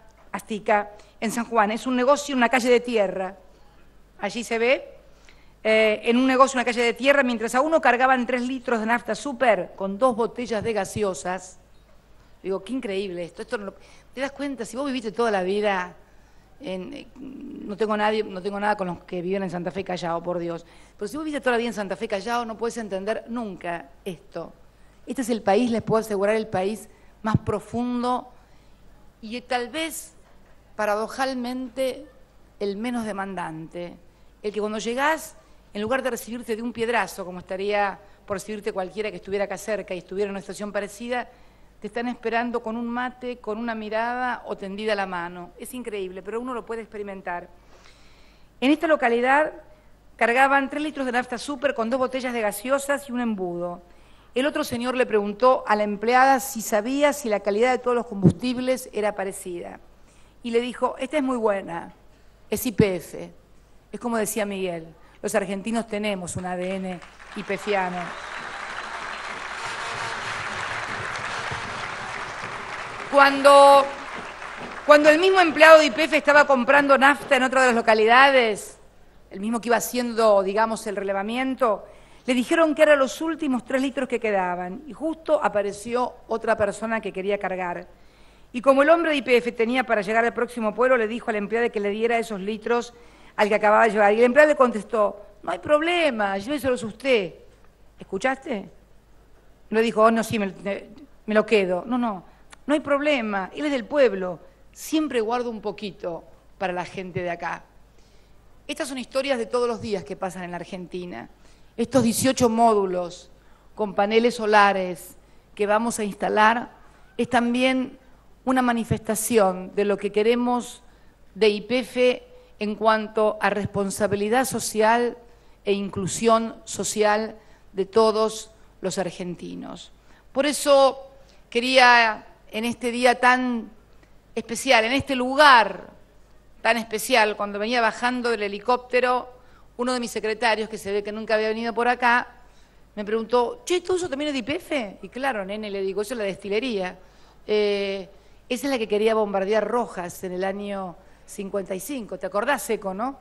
en San Juan. Es un negocio en una calle de tierra. Allí se ve, en un negocio en una calle de tierra, mientras a uno cargaban 3 litros de nafta súper con 2 botellas de gaseosas. Digo, qué increíble esto. ¿Te das cuenta? Si vos viviste toda la vida, no tengo nada con los que viven en Santa Fe y Callao, por Dios, pero si vos viviste toda la vida en Santa Fe y Callao, no puedes entender nunca esto. Este es el país, les puedo asegurar, el país más profundo y tal vez, paradojalmente, el menos demandante. El que cuando llegás, en lugar de recibirte de un piedrazo, como estaría por recibirte cualquiera que estuviera acá cerca y estuviera en una situación parecida, te están esperando con un mate, con una mirada o tendida la mano. Es increíble, pero uno lo puede experimentar. En esta localidad cargaban 3 litros de nafta súper con 2 botellas de gaseosas y un embudo. El otro señor le preguntó a la empleada si sabía si la calidad de todos los combustibles era parecida. Y le dijo, esta es muy buena, es YPF. Es como decía Miguel, los argentinos tenemos un ADN YPFiano. Cuando el mismo empleado de YPF estaba comprando nafta en otra de las localidades, el mismo que iba haciendo, digamos, el relevamiento, le dijeron que eran los últimos 3 litros que quedaban y justo apareció otra persona que quería cargar. Y como el hombre de YPF tenía para llegar al próximo pueblo, le dijo al empleado que le diera esos litros al que acababa de llegar. Y el empleado le contestó, no hay problema, lléveselos usted. ¿Escuchaste? Le dijo, oh, no, sí, me lo quedo. No hay problema, él es del pueblo. Siempre guardo un poquito para la gente de acá. Estas son historias de todos los días que pasan en la Argentina. Estos 18 módulos con paneles solares que vamos a instalar es también una manifestación de lo que queremos de YPF en cuanto a responsabilidad social e inclusión social de todos los argentinos. Por eso quería, en este día tan especial, en este lugar tan especial, cuando venía bajando del helicóptero, uno de mis secretarios, que se ve que nunca había venido por acá, me preguntó, che, ¿todo eso también es de YPF? Y claro, nene, le digo, eso es la destilería. Esa es la que quería bombardear Rojas en el año 55. ¿Te acordás, Seco, no?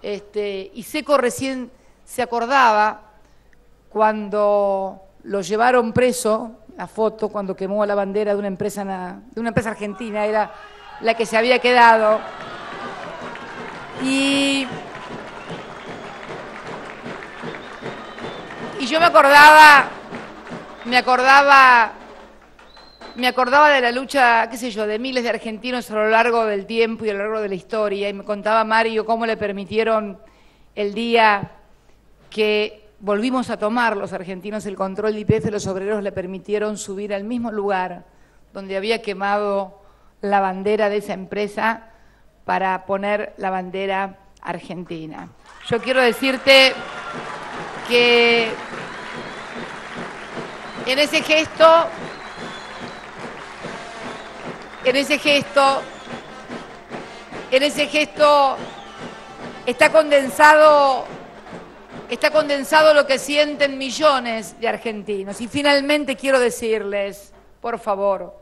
Y Seco recién se acordaba cuando lo llevaron preso, la foto, cuando quemó la bandera de una empresa argentina, era la que se había quedado. Y yo me acordaba de la lucha, qué sé yo, de miles de argentinos a lo largo del tiempo y a lo largo de la historia, y me contaba Mario cómo le permitieron el día que volvimos a tomar los argentinos el control de YPF, los obreros le permitieron subir al mismo lugar donde había quemado la bandera de esa empresa para poner la bandera argentina. Yo quiero decirte que en ese gesto está condensado lo que sienten millones de argentinos. Y finalmente quiero decirles, por favor,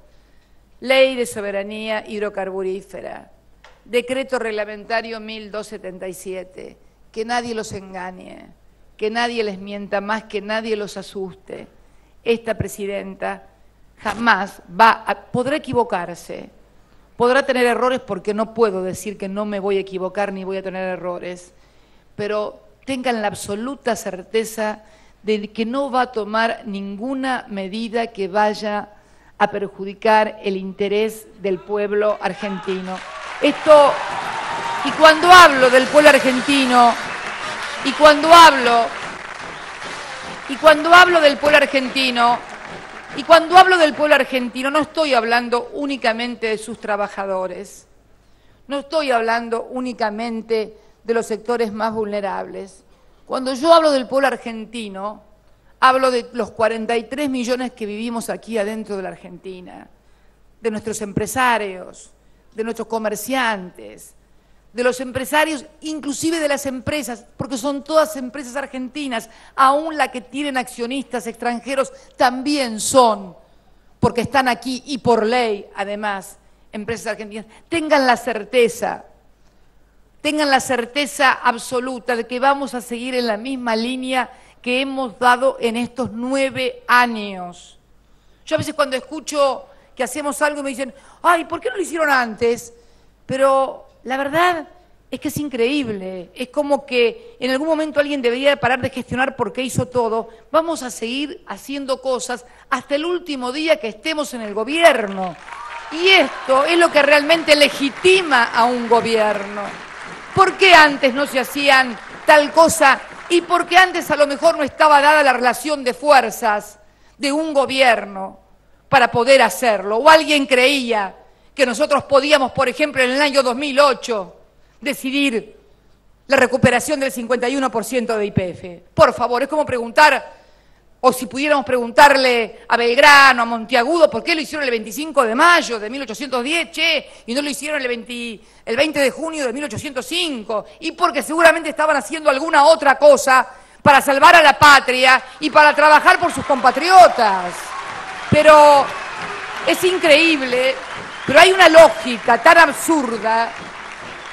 Ley de Soberanía Hidrocarburífera, Decreto Reglamentario 1277, que nadie los engañe, que nadie les mienta más, que nadie los asuste. Esta presidenta jamás podrá equivocarse, podrá tener errores, porque no puedo decir que no me voy a equivocar ni voy a tener errores, pero tengan la absoluta certeza de que no va a tomar ninguna medida que vaya a perjudicar el interés del pueblo argentino. Y cuando hablo del pueblo argentino, y cuando hablo del pueblo argentino, no estoy hablando únicamente de sus trabajadores, no estoy hablando únicamente de los sectores más vulnerables. Cuando yo hablo del pueblo argentino, hablo de los 43 millones que vivimos aquí adentro de la Argentina, de nuestros empresarios, de nuestros comerciantes, de los empresarios, inclusive de las empresas, porque son todas empresas argentinas, aún las que tienen accionistas extranjeros también son, porque están aquí y por ley, además, empresas argentinas. Tengan la certeza absoluta de que vamos a seguir en la misma línea que hemos dado en estos 9 años. Yo a veces cuando escucho que hacemos algo me dicen, ay, ¿por qué no lo hicieron antes? Pero la verdad es que es increíble, es como que en algún momento alguien debería parar de gestionar porque hizo todo. Vamos a seguir haciendo cosas hasta el último día que estemos en el gobierno. Y esto es lo que realmente legitima a un gobierno. ¿Por qué antes no se hacían tal cosa? Y por qué antes a lo mejor no estaba dada la relación de fuerzas de un gobierno para poder hacerlo. O alguien creía que nosotros podíamos, por ejemplo, en el año 2008, decidir la recuperación del 51% de YPF. Por favor, es como preguntar, o si pudiéramos preguntarle a Belgrano, a Monteagudo, ¿por qué lo hicieron el 25 de mayo de 1810, y no lo hicieron el 20 de junio de 1805? Y porque seguramente estaban haciendo alguna otra cosa para salvar a la patria y para trabajar por sus compatriotas. Pero es increíble, pero hay una lógica tan absurda,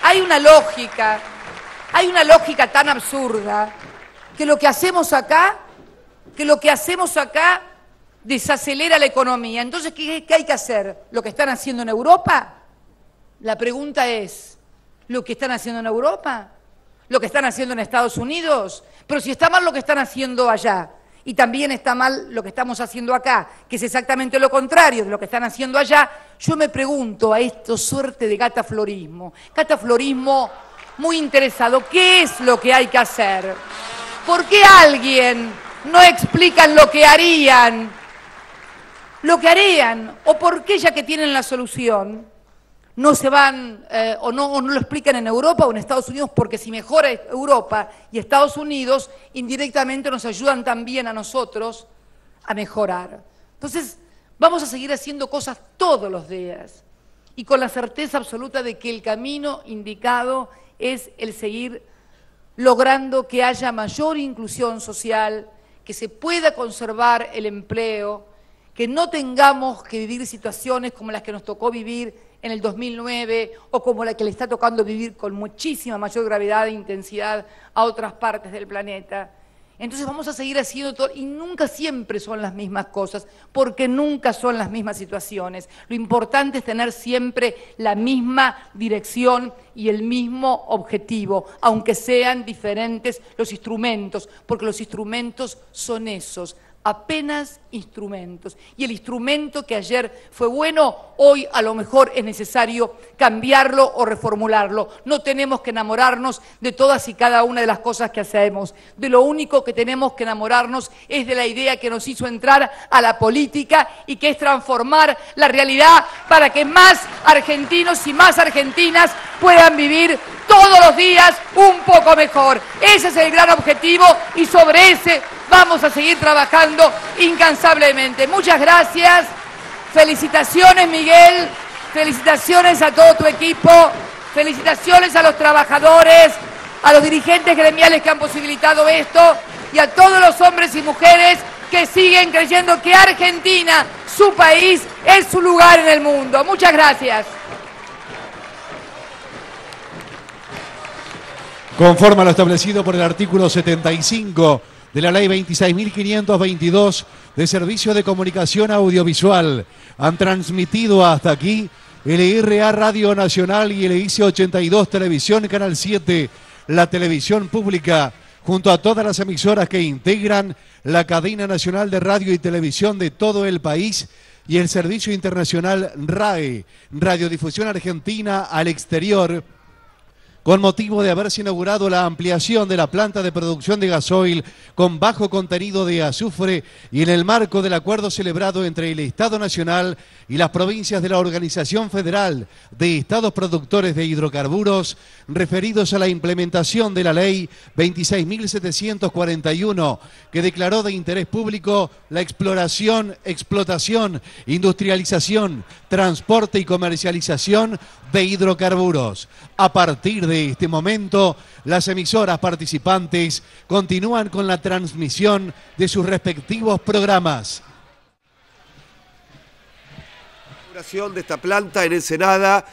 hay una lógica tan absurda, que lo que hacemos acá desacelera la economía. Entonces, ¿qué hay que hacer? ¿Lo que están haciendo en Europa? La pregunta es, ¿lo que están haciendo en Europa? ¿Lo que están haciendo en Estados Unidos? Pero si está mal lo que están haciendo allá, y también está mal lo que estamos haciendo acá, que es exactamente lo contrario de lo que están haciendo allá, yo me pregunto a esto, suerte de cataflorismo muy interesado, ¿qué es lo que hay que hacer? ¿Por qué alguien no explican lo que harían? ¿O por qué, ya que tienen la solución, no se van o no lo explican en Europa o en Estados Unidos? Porque si mejora Europa y Estados Unidos, indirectamente nos ayudan también a nosotros a mejorar. Entonces, vamos a seguir haciendo cosas todos los días y con la certeza absoluta de que el camino indicado es el seguir logrando que haya mayor inclusión social, que se pueda conservar el empleo, que no tengamos que vivir situaciones como las que nos tocó vivir en el 2009 o como la que le está tocando vivir con muchísima mayor gravedad e intensidad a otras partes del planeta. Entonces vamos a seguir haciendo todo, y nunca siempre son las mismas cosas, porque nunca son las mismas situaciones. Lo importante es tener siempre la misma dirección y el mismo objetivo, aunque sean diferentes los instrumentos, porque los instrumentos son esos, apenas instrumentos. Y el instrumento que ayer fue bueno, hoy a lo mejor es necesario cambiarlo o reformularlo. No tenemos que enamorarnos de todas y cada una de las cosas que hacemos. De lo único que tenemos que enamorarnos es de la idea que nos hizo entrar a la política, y que es transformar la realidad para que más argentinos y más argentinas puedan vivir todos los días un poco mejor. Ese es el gran objetivo, y sobre ese vamos a seguir trabajando incansablemente. Muchas gracias. Felicitaciones, Miguel. Felicitaciones a todo tu equipo. Felicitaciones a los trabajadores, a los dirigentes gremiales que han posibilitado esto, y a todos los hombres y mujeres que siguen creyendo que Argentina, su país, es su lugar en el mundo. Muchas gracias. Conforme a lo establecido por el artículo 75 de la Ley 26.522 de Servicio de Comunicación Audiovisual, han transmitido hasta aquí LRA Radio Nacional y LIC 82 Televisión Canal 7, la televisión pública, junto a todas las emisoras que integran la cadena nacional de radio y televisión de todo el país, y el servicio internacional RAE, Radiodifusión Argentina al Exterior, con motivo de haberse inaugurado la ampliación de la planta de producción de gasoil con bajo contenido de azufre, y en el marco del acuerdo celebrado entre el Estado Nacional y las provincias de la Organización Federal de Estados Productores de Hidrocarburos, referidos a la implementación de la Ley 26.741, que declaró de interés público la exploración, explotación, industrialización, transporte y comercialización de hidrocarburos. A partir de este momento, las emisoras participantes continúan con la transmisión de sus respectivos programas. De esta planta en Ensenada,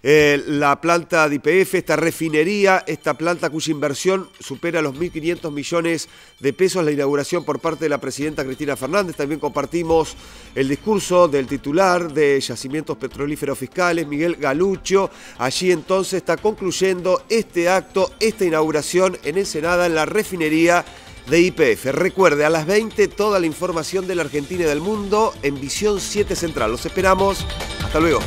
la planta de YPF, esta refinería, esta planta cuya inversión supera los 1.500 millones de pesos, la inauguración por parte de la presidenta Cristina Fernández. También compartimos el discurso del titular de Yacimientos Petrolíferos Fiscales, Miguel Galuccio. Allí entonces está concluyendo este acto, esta inauguración en Ensenada, en la refinería de YPF. Recuerde, a las 20 toda la información de la Argentina y del mundo en Visión 7 Central. Los esperamos. Hasta luego.